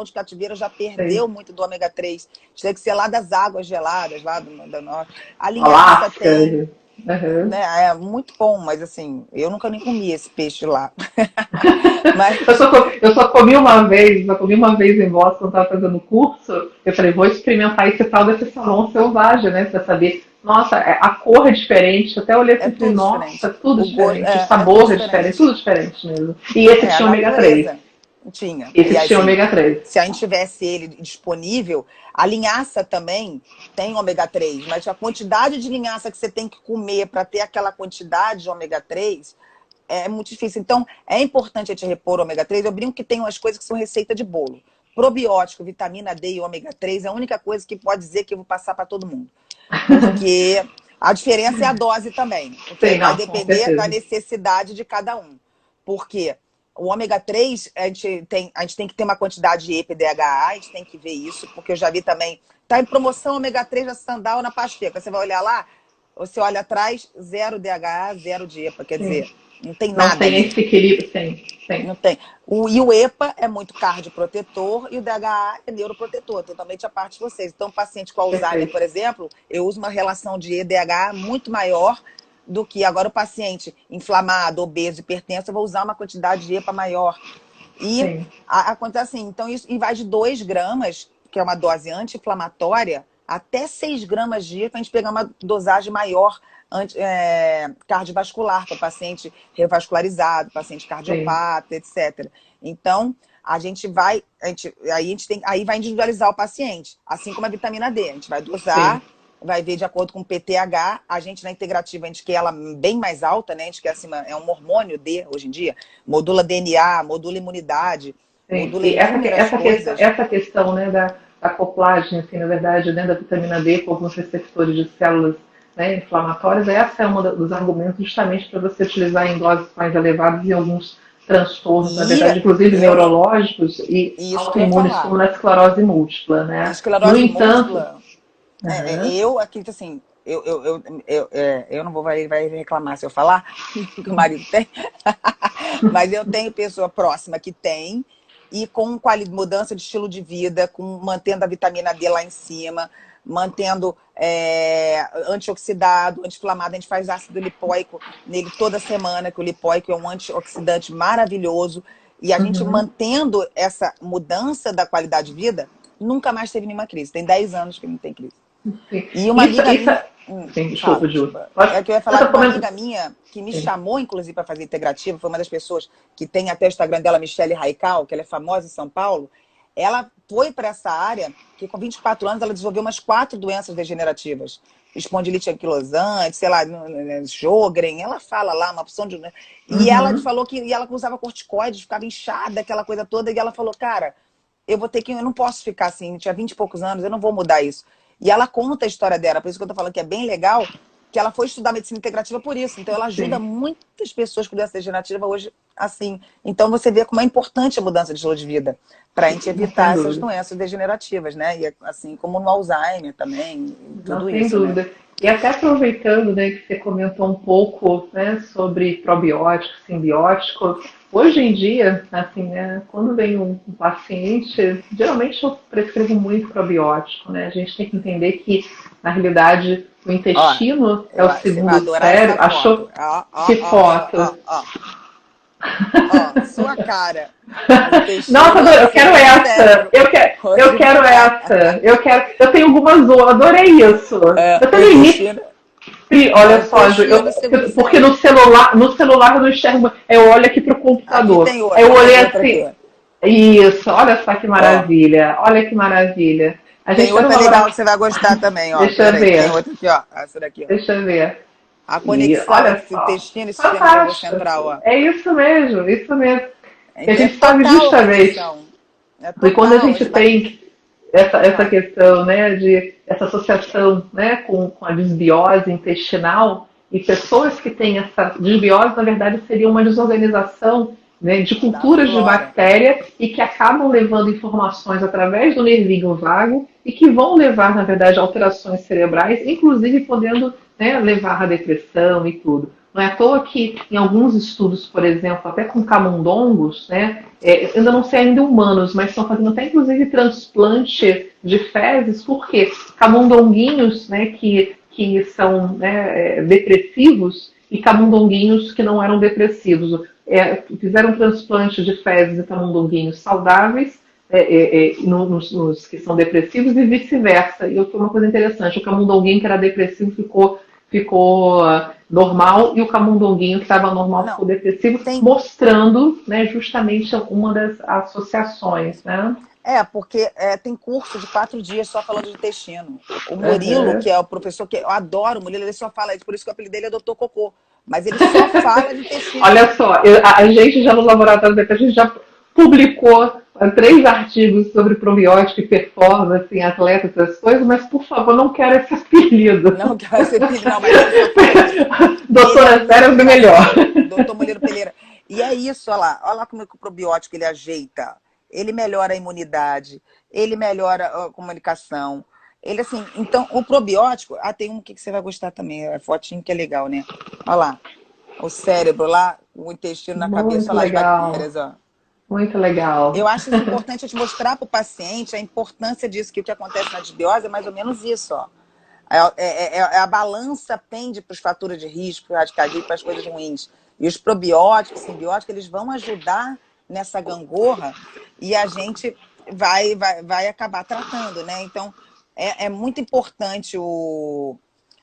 de cativeiro já perdeu Sim. muito do ômega 3. Tem que ser lá das águas geladas, lá do norte. A linhaça Alasca. tem... Uhum. Né? É muito bom, mas assim, eu nunca nem comi esse peixe lá. Mas... eu só comi uma vez em Boston, estava fazendo curso, eu falei, vou experimentar esse tal desse salmão selvagem, né? Pra saber, nossa, a cor é diferente, até olhei assim, tudo nossa, diferente. tudo diferente, o sabor é diferente, tudo diferente mesmo. E esse tinha ômega 3. Tinha. Esse tinha ômega 3. Se a gente tivesse ele disponível, a linhaça também tem ômega 3, mas a quantidade de linhaça que você tem que comer para ter aquela quantidade de ômega 3 é muito difícil. Então, é importante a gente repor o ômega 3. Eu brinco que tem umas coisas que são receita de bolo. Probiótico, vitamina D e ômega 3 é a única coisa que pode dizer que eu vou passar para todo mundo. Porque a diferença é a dose também. Porque Sim, vai depender da necessidade de cada um. Porque o ômega 3, a gente tem que ter uma quantidade de EPA e DHA, a gente tem que ver isso, porque eu já vi também, tá em promoção ômega 3 na Sandal, na Pasteca. Você vai olhar lá, você olha atrás, 0 DHA, 0 de EPA, quer dizer, não tem nada. Não tem esse equilíbrio, sim. Não tem. E o EPA é muito cardioprotetor e o DHA é neuroprotetor, totalmente a parte de vocês. Então, paciente com Alzheimer, por exemplo, eu uso uma relação de EDH muito maior do que agora o paciente inflamado, obeso, hipertenso, eu vou usar uma quantidade de EPA maior. E acontece assim, então isso, e vai de 2 gramas, que é uma dose anti-inflamatória, até 6 gramas dia para a gente pegar uma dosagem maior cardiovascular para paciente revascularizado, paciente cardiopata, etc. Então, aí vai individualizar o paciente, assim como a vitamina D. A gente vai dosar, vai ver de acordo com o PTH. A gente na integrativa, a gente quer ela bem mais alta, né? A gente quer acima, é um hormônio D hoje em dia, modula DNA, modula imunidade, modula essa questão, né, da acoplagem, assim, na verdade, né, da vitamina D com alguns receptores de células, né, inflamatórias, essa é um dos argumentos justamente para você utilizar em doses mais elevadas em alguns transtornos, na verdade, inclusive neurológicos e autoimunes, como na esclerose múltipla, né? No entanto, eu aqui, assim, eu não vou vai reclamar se eu falar, que o marido tem, mas eu tenho pessoa próxima que tem, e com mudança de estilo de vida, mantendo a vitamina D lá em cima, mantendo antioxidado, anti-inflamado. A gente faz ácido lipóico nele toda semana, que o lipóico é um antioxidante maravilhoso. E a gente mantendo essa mudança da qualidade de vida, nunca mais teve nenhuma crise. Tem 10 anos que não tem crise. Sim. E uma amiga minha... Sim, desculpa, Ju. É que eu ia falar de uma amiga minha que me chamou, inclusive, para fazer integrativa. Foi uma das pessoas que tem até o Instagram dela, Michele Raical, que ela é famosa em São Paulo. Ela foi para essa área, que com 24 anos ela desenvolveu umas 4 doenças degenerativas. Espondilite anquilosante, sei lá, Sjögren, ela fala lá, uma opção de... E ela falou que ela usava corticoide, ficava inchada, aquela coisa toda, e ela falou, cara, eu não posso ficar assim, tinha 20 e poucos anos, eu não vou mudar isso. E ela conta a história dela, por isso que eu tô falando que é bem legal, que ela foi estudar medicina integrativa por isso. Então, ela ajuda muitas pessoas com doença degenerativa hoje, assim. Então, você vê como é importante a mudança de estilo de vida para a gente evitar essas doenças degenerativas, né? E assim como no Alzheimer também, tudo isso. Sem dúvida. Né? E até aproveitando, né, que você comentou um pouco, né, sobre probiótico, simbiótico, hoje em dia, assim, né, quando vem um paciente, geralmente eu prescrevo muito probiótico, né? A gente tem que entender que, na realidade, o intestino é o segundo cérebro. Achou que foto? Sua cara. Nossa, eu quero essa. Eu quero essa. Eu tenho algumas outras. Adorei isso. Eu tenho olha só, Ju, porque no celular eu não enxergo. Eu olho aqui pro computador. Eu olhei assim. Isso, olha só que maravilha. Olha que maravilha. A gente tem outra legal que você vai gostar também, ó. Deixa eu ver. Tem outra aqui, ó. Essa daqui, ó. Deixa eu ver. A conexão entre o intestino e o sistema nervoso central, ó. É isso mesmo, isso mesmo. A gente sabe justamente. E quando a gente tem essa questão, né, de essa associação, né, com a desbiose intestinal, E pessoas que têm essa desbiose, na verdade, seria uma desorganização, né, de culturas de bactéria e que acabam levando informações através do nervinho vago e que vão levar, na verdade, a alterações cerebrais, inclusive podendo, né, levar à depressão e tudo. Não é à toa que em alguns estudos, por exemplo, até com camundongos, né, ainda não sei ainda humanos, mas estão fazendo até inclusive transplante de fezes, porque camundonguinhos, né, que são, né, depressivos e camundonguinhos que não eram depressivos. Fizeram transplante de fezes e camundonguinhos saudáveis nos que são depressivos e vice-versa. E foi uma coisa interessante. O camundonguinho que era depressivo ficou normal e o camundonguinho que estava normal ficou depressivo, mostrando, né, justamente uma das associações, né? Porque tem curso de 4 dias só falando de intestino. O Murilo, que é o professor, que eu adoro o Murilo, ele só fala, por isso que o apelido dele é Dr. Cocô. Mas ele só fala de intestino. Olha só, a gente já no laboratório a gente já publicou 3 artigos sobre probiótico e performance em atletas, essas coisas, mas por favor, não quero esse apelido. Não quero esse apelido, não, mas doutora Cérebro é melhor. Doutor Murilo Pereira. E é isso, olha lá como é que o probiótico ele ajeita. Ele melhora a imunidade, ele melhora a comunicação. Ele, assim, então, o probiótico... tem um que você vai gostar também, a fotinho que é legal, né? Olha lá, o cérebro lá, o intestino na cabeça, olha lá, as bactérias, ó. Muito legal. Eu acho isso importante te mostrar para o paciente a importância disso, que o que acontece na desbiose é mais ou menos isso, ó. A balança pende para os fatores de risco, radicais livres, para as coisas ruins. E os probióticos, simbióticos, eles vão ajudar nessa gangorra e a gente vai acabar tratando, né? Então, é muito importante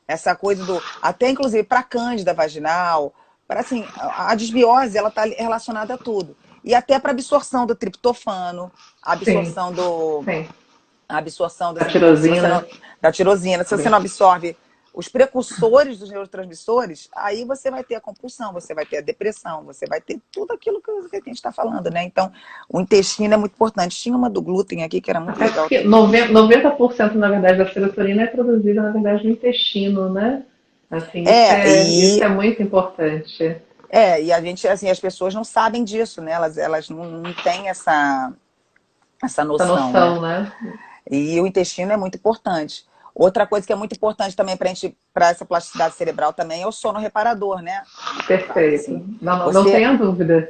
essa coisa até inclusive para a cândida vaginal, para assim, a desbiose, ela está relacionada a tudo. E até para absorção do triptofano, a absorção da tirosina. Se você não absorve os precursores dos neurotransmissores, aí você vai ter a compulsão, você vai ter a depressão, você vai ter tudo aquilo que a gente está falando, né? Então, o intestino é muito importante. Tinha uma do glúten aqui que era muito legal. 90%, na verdade, da serotonina é produzida, na verdade, no intestino, né? Assim, isso é muito importante. E a gente, assim, as pessoas não sabem disso, né? Elas não têm essa noção, né? E o intestino é muito importante. Outra coisa que é muito importante também para essa plasticidade cerebral também é o sono reparador, né? Perfeito. Assim, não tenha dúvida.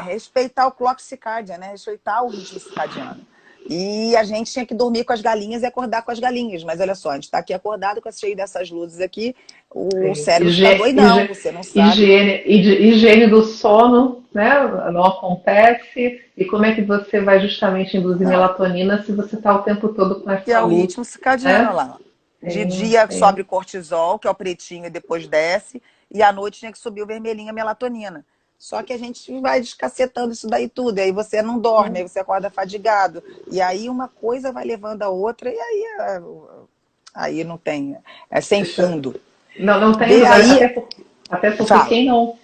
Respeitar o clock circadiano, né? Respeitar o ritmo circadiano. E a gente tinha que dormir com as galinhas e acordar com as galinhas. Mas olha só, a gente está aqui acordado, cheio dessas luzes aqui, o cérebro está doidão, você não sabe. Higiene do sono, né? Não acontece. E como é que você vai justamente induzir melatonina se você está o tempo todo com essa luz? Que é o ritmo circadiano, lá. De dia sobe o cortisol, que é o pretinho, e depois desce. E à noite tinha que subir o vermelhinho, a melatonina. Só que a gente vai descacetando isso daí tudo. E aí você não dorme, aí você acorda fadigado. E aí uma coisa vai levando a outra, e aí não tem. É sem fundo. Não tem. Até porque quem não...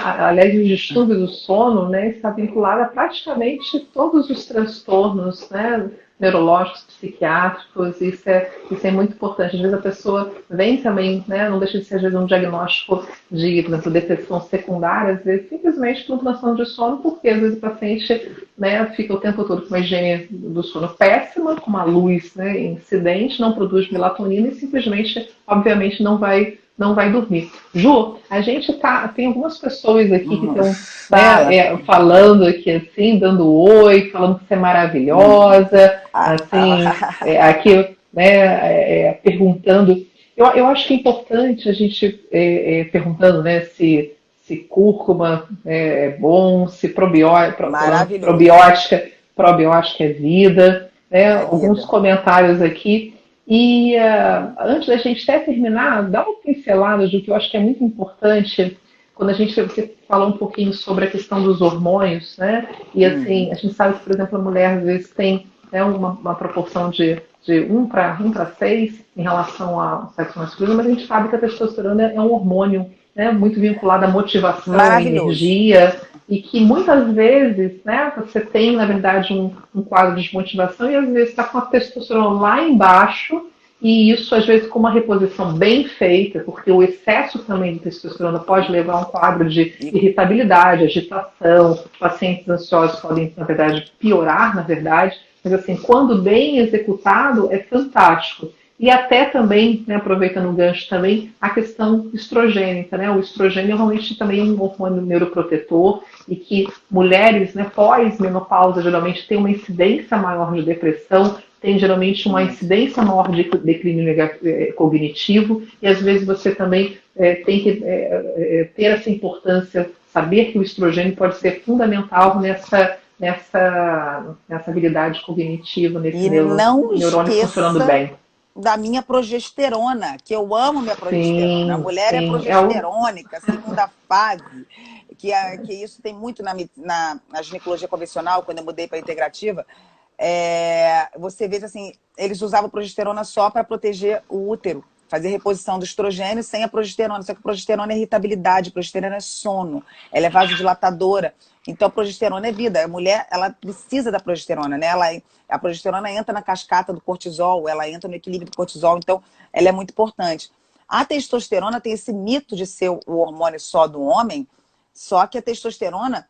aliás, o distúrbio do sono, né, está vinculado a praticamente todos os transtornos, né, neurológicos, psiquiátricos. Isso é muito importante. Às vezes a pessoa vem também, né, não deixa de ser às vezes um diagnóstico de, por exemplo, depressão secundária, às vezes simplesmente por transtorno de sono, porque às vezes o paciente, né, fica o tempo todo com uma higiene do sono péssima, com uma luz, né, incidente, não produz melatonina e simplesmente, obviamente, não vai dormir. Ju, a gente tem algumas pessoas aqui que estão falando aqui assim, dando oi, falando que você é maravilhosa, aqui, né, perguntando. Eu acho que é importante a gente perguntando, né, se cúrcuma é bom, se probiótica é vida, né? Alguns comentários aqui. E antes da gente até terminar, dá uma pincelada do que eu acho que é muito importante, quando você falou um pouquinho sobre a questão dos hormônios, né? E assim, a gente sabe que, por exemplo, a mulher às vezes tem, né, uma proporção de 1 para 6 em relação ao sexo masculino, mas a gente sabe que a testosterona é um hormônio, né, muito vinculado à motivação, à energia, e que muitas vezes, né, você tem, na verdade, um quadro de desmotivação e às vezes está com a testosterona lá embaixo e isso às vezes com uma reposição bem feita, porque o excesso também de testosterona pode levar a um quadro de irritabilidade, agitação, pacientes ansiosos podem, na verdade, piorar, na verdade, mas assim, quando bem executado, é fantástico. E até também, né, aproveitando o gancho também, a questão estrogênica, né? O estrogênio realmente também é um hormônio neuroprotetor e que mulheres, né, pós-menopausa geralmente têm uma incidência maior de depressão, tem geralmente uma incidência maior de declínio cognitivo e às vezes você também tem que ter essa importância, saber que o estrogênio pode ser fundamental nessa habilidade cognitiva, nesse E não neurônio funcionando esqueça bem. da minha progesterona, que eu amo minha progesterona. A Sim, mulher é sim. progesterônica, segunda fase, que isso tem muito na ginecologia convencional, quando eu mudei para a integrativa. Você vê assim, eles usavam progesterona só para proteger o útero, fazer reposição do estrogênio sem a progesterona. Só que a progesterona é irritabilidade, a progesterona é sono, ela é vasodilatadora. Então a progesterona é vida. A mulher, ela precisa da progesterona, né? A progesterona entra na cascata do cortisol, ela entra no equilíbrio do cortisol, então ela é muito importante. A testosterona tem esse mito de ser o hormônio só do homem, só que a testosterona,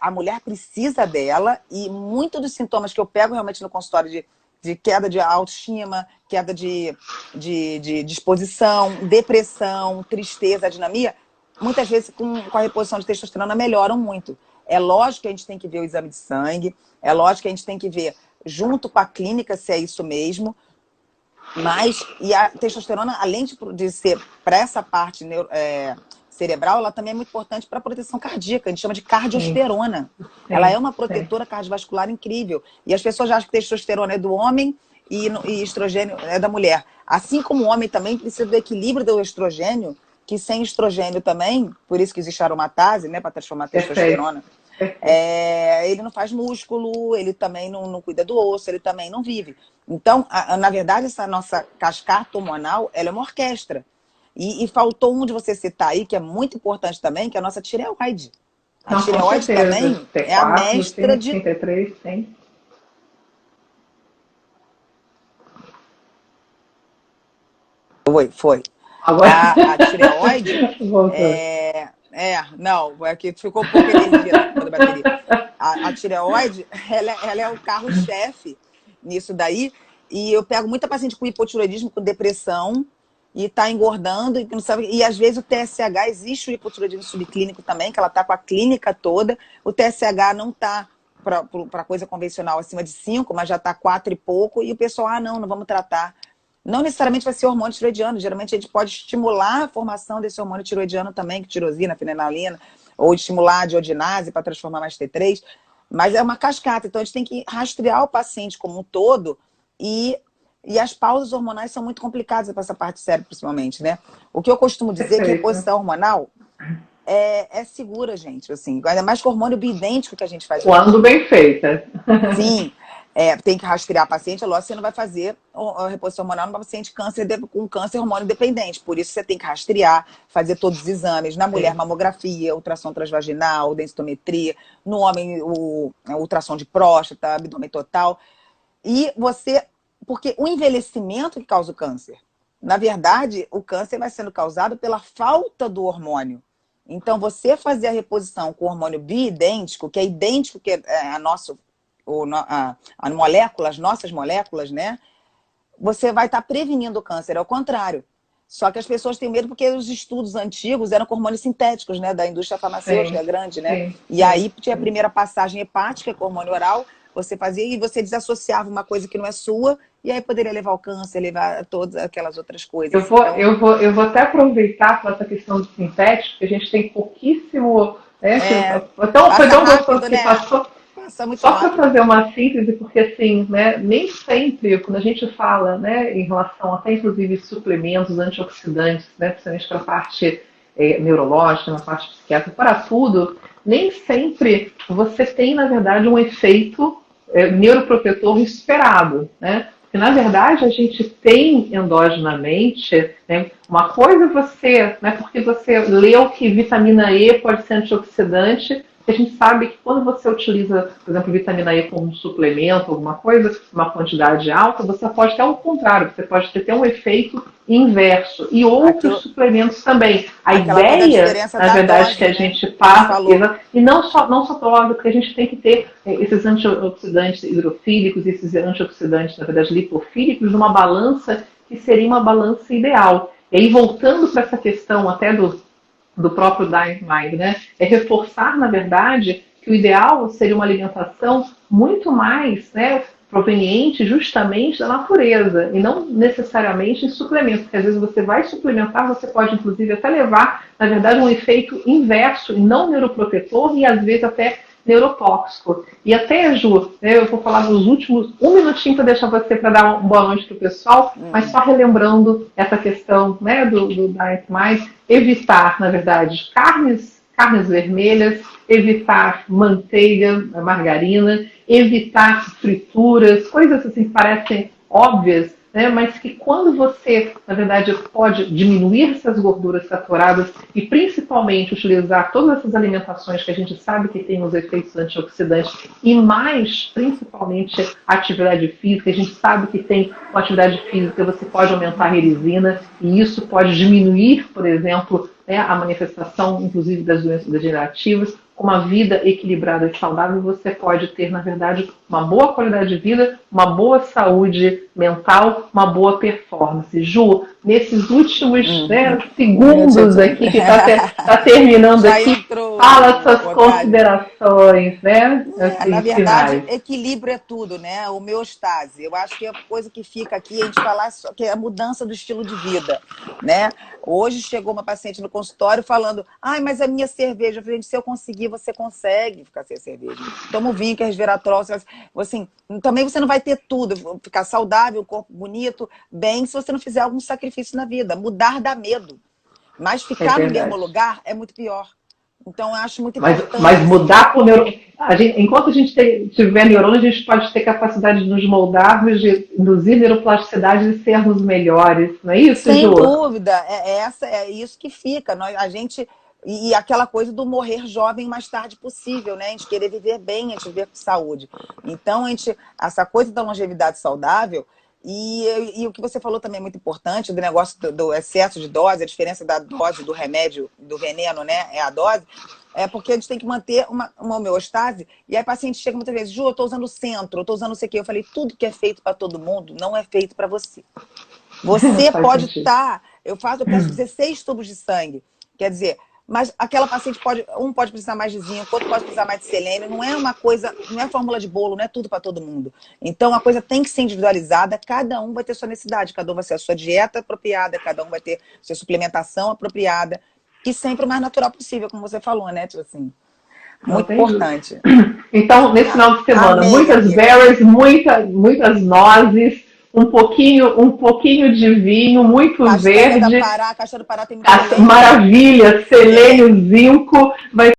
a mulher precisa dela e muitos dos sintomas que eu pego realmente no consultório de queda de autoestima, queda de disposição, depressão, tristeza, dinamia, muitas vezes com a reposição de testosterona melhoram muito. É lógico que a gente tem que ver o exame de sangue, é lógico que a gente tem que ver junto com a clínica se é isso mesmo, e a testosterona, além de ser para essa parte cerebral, ela também é muito importante para a proteção cardíaca, a gente chama de cardiosterona. Ela é uma protetora cardiovascular incrível. E as pessoas acham que testosterona é do homem e estrogênio é da mulher. Assim como o homem também precisa do equilíbrio do estrogênio, que sem estrogênio também, por isso que existe a aromatase, né, para transformar a testosterona, ele não faz músculo, ele também não cuida do osso, ele também não vive. Então, na verdade, essa nossa cascata hormonal, ela é uma orquestra. E faltou um de você citar aí, que é muito importante também, que é a nossa tireoide. A tireoide também T4, é a mestra de... 33, tem. Foi. Agora... A tireoide não, é que ficou pouca energia da bateria. A tireoide, ela é o carro-chefe nisso daí. E eu pego muita paciente com hipotireoidismo, com depressão, e tá engordando, e não sabe. E às vezes o TSH, existe o hipotireoidismo subclínico também, que ela tá com a clínica toda. O TSH não tá para coisa convencional acima de 5, mas já tá 4 e pouco, e o pessoal, não vamos tratar. Não necessariamente vai ser hormônio tiroidiano, geralmente a gente pode estimular a formação desse hormônio tiroidiano também, que tirosina, fenilalaina, ou estimular a diodinase para transformar mais T3, mas é uma cascata, então a gente tem que rastrear o paciente como um todo e as pausas hormonais são muito complicadas para essa parte do cérebro, principalmente, né? O que eu costumo dizer é que a reposição hormonal é segura, gente, assim, ainda mais com o hormônio bioidêntico que a gente faz. Quando bem feita. Sim. Tem que rastrear a paciente, é lógico que você não vai fazer a reposição hormonal numa paciente com câncer hormônio dependente. Por isso você tem que rastrear, fazer todos os exames. Na mulher, mamografia, ultrassom transvaginal, densitometria. No homem, o ultrassom de próstata, abdômen total. Porque o envelhecimento que causa o câncer. Na verdade, o câncer vai sendo causado pela falta do hormônio. Então, você fazer a reposição com o hormônio bioidêntico, que é idêntico que a nossa... as nossas moléculas, né? Você vai estar prevenindo o câncer, é o contrário. Só que as pessoas têm medo porque os estudos antigos eram com hormônios sintéticos, né? Da indústria farmacêutica grande, né? E aí tinha a primeira passagem hepática com hormônio oral, você fazia e você desassociava uma coisa que não é sua, e aí poderia levar ao câncer, levar a todas aquelas outras coisas. Eu vou até aproveitar com essa questão de sintético, que a gente tem pouquíssimo... Foi tão gostoso que passou... Só para fazer uma síntese, porque assim, né, nem sempre, quando a gente fala, né, em relação até inclusive suplementos antioxidantes, né, principalmente para a parte neurológica, na parte psiquiátrica, para tudo, nem sempre você tem, na verdade, um efeito neuroprotetor esperado, né? Porque, na verdade, a gente tem endogenamente, né, uma coisa você, né, porque você leu que vitamina E pode ser antioxidante, que a gente sabe que quando você utiliza, por exemplo, vitamina E como um suplemento, alguma coisa, uma quantidade alta, você pode ter ao contrário, você pode ter um efeito inverso. E outros suplementos também. A ideia, na verdade, dose, que a gente passa, e não só dose, porque a gente tem que ter esses antioxidantes hidrofílicos, esses antioxidantes, na verdade, lipofílicos, numa balança que seria uma balança ideal. E aí, voltando para essa questão até do próprio Diet Mind, né? É reforçar, na verdade, que o ideal seria uma alimentação muito mais, né, proveniente justamente da natureza e não necessariamente em suplementos, porque às vezes você vai suplementar, você pode inclusive até levar, na verdade, um efeito inverso e não neuroprotetor e às vezes até neurotóxico. E até, Ju, né, eu vou falar nos últimos um minutinho para deixar você para dar uma boa noite para o pessoal, mas só relembrando essa questão, né, do Diet Mind, evitar, na verdade, carnes vermelhas, evitar manteiga, margarina, evitar frituras, coisas assim que parecem óbvias, né, mas que quando você, na verdade, pode diminuir essas gorduras saturadas e principalmente utilizar todas essas alimentações que a gente sabe que tem os efeitos antioxidantes e mais, principalmente, a atividade física, a gente sabe que tem uma atividade física, você pode aumentar a relisina e isso pode diminuir, por exemplo, né, a manifestação, inclusive, das doenças degenerativas. Com uma vida equilibrada e saudável, você pode ter, na verdade, uma boa qualidade de vida, uma boa saúde mental, uma boa performance. Ju, nesses últimos segundos aqui, que está terminando aqui, fala suas considerações, né? Assim, na verdade, equilíbrio é tudo, né? Homeostase. Eu acho que a coisa que fica aqui, a gente falar que é a mudança do estilo de vida, né? Hoje chegou uma paciente no consultório falando, mas a minha cerveja, eu falei, se eu conseguir, você consegue ficar sem cerveja. Toma o vinho, que é resveratrol, assim, também você não vai ter tudo, ficar saudável, corpo bonito, bem, se você não fizer algum sacrifício na vida. Mudar dá medo, mas ficar no mesmo lugar é muito pior. Então, eu acho muito importante. Mas mudar por neurônio. Enquanto a gente tiver neurônio, a gente pode ter capacidade de nos moldarmos, de induzir neuroplasticidade e sermos melhores. Não é isso, Sem Ju? dúvida. É isso que fica. E aquela coisa do morrer jovem o mais tarde possível, né? A gente querer viver bem, a gente viver com saúde. Então, essa coisa da longevidade saudável. E o que você falou também é muito importante, do negócio do excesso de dose, a diferença da dose do remédio, do veneno, né? É a dose. É porque a gente tem que manter uma homeostase. E aí o paciente chega muitas vezes, Ju, eu estou usando o centro, eu estou usando não sei o quê. Eu falei, tudo que é feito para todo mundo não é feito para você. Você pode estar... Eu peço 16 tubos de sangue. Quer dizer... Mas aquela paciente pode precisar mais de zinco, outro pode precisar mais de selênio. Não é uma coisa, não é fórmula de bolo, não é tudo para todo mundo. Então a coisa tem que ser individualizada, cada um vai ter sua necessidade, cada um vai ter a sua dieta apropriada, cada um vai ter a sua suplementação apropriada. E sempre o mais natural possível, como você falou, né? Tipo assim, muito importante. Então, nesse final de semana, muitas berries, muitas nozes, um pouquinho de vinho, muito Castanha verde. Da Pará, Castanha do Pará tem muito maravilha, selênio, zinco, vai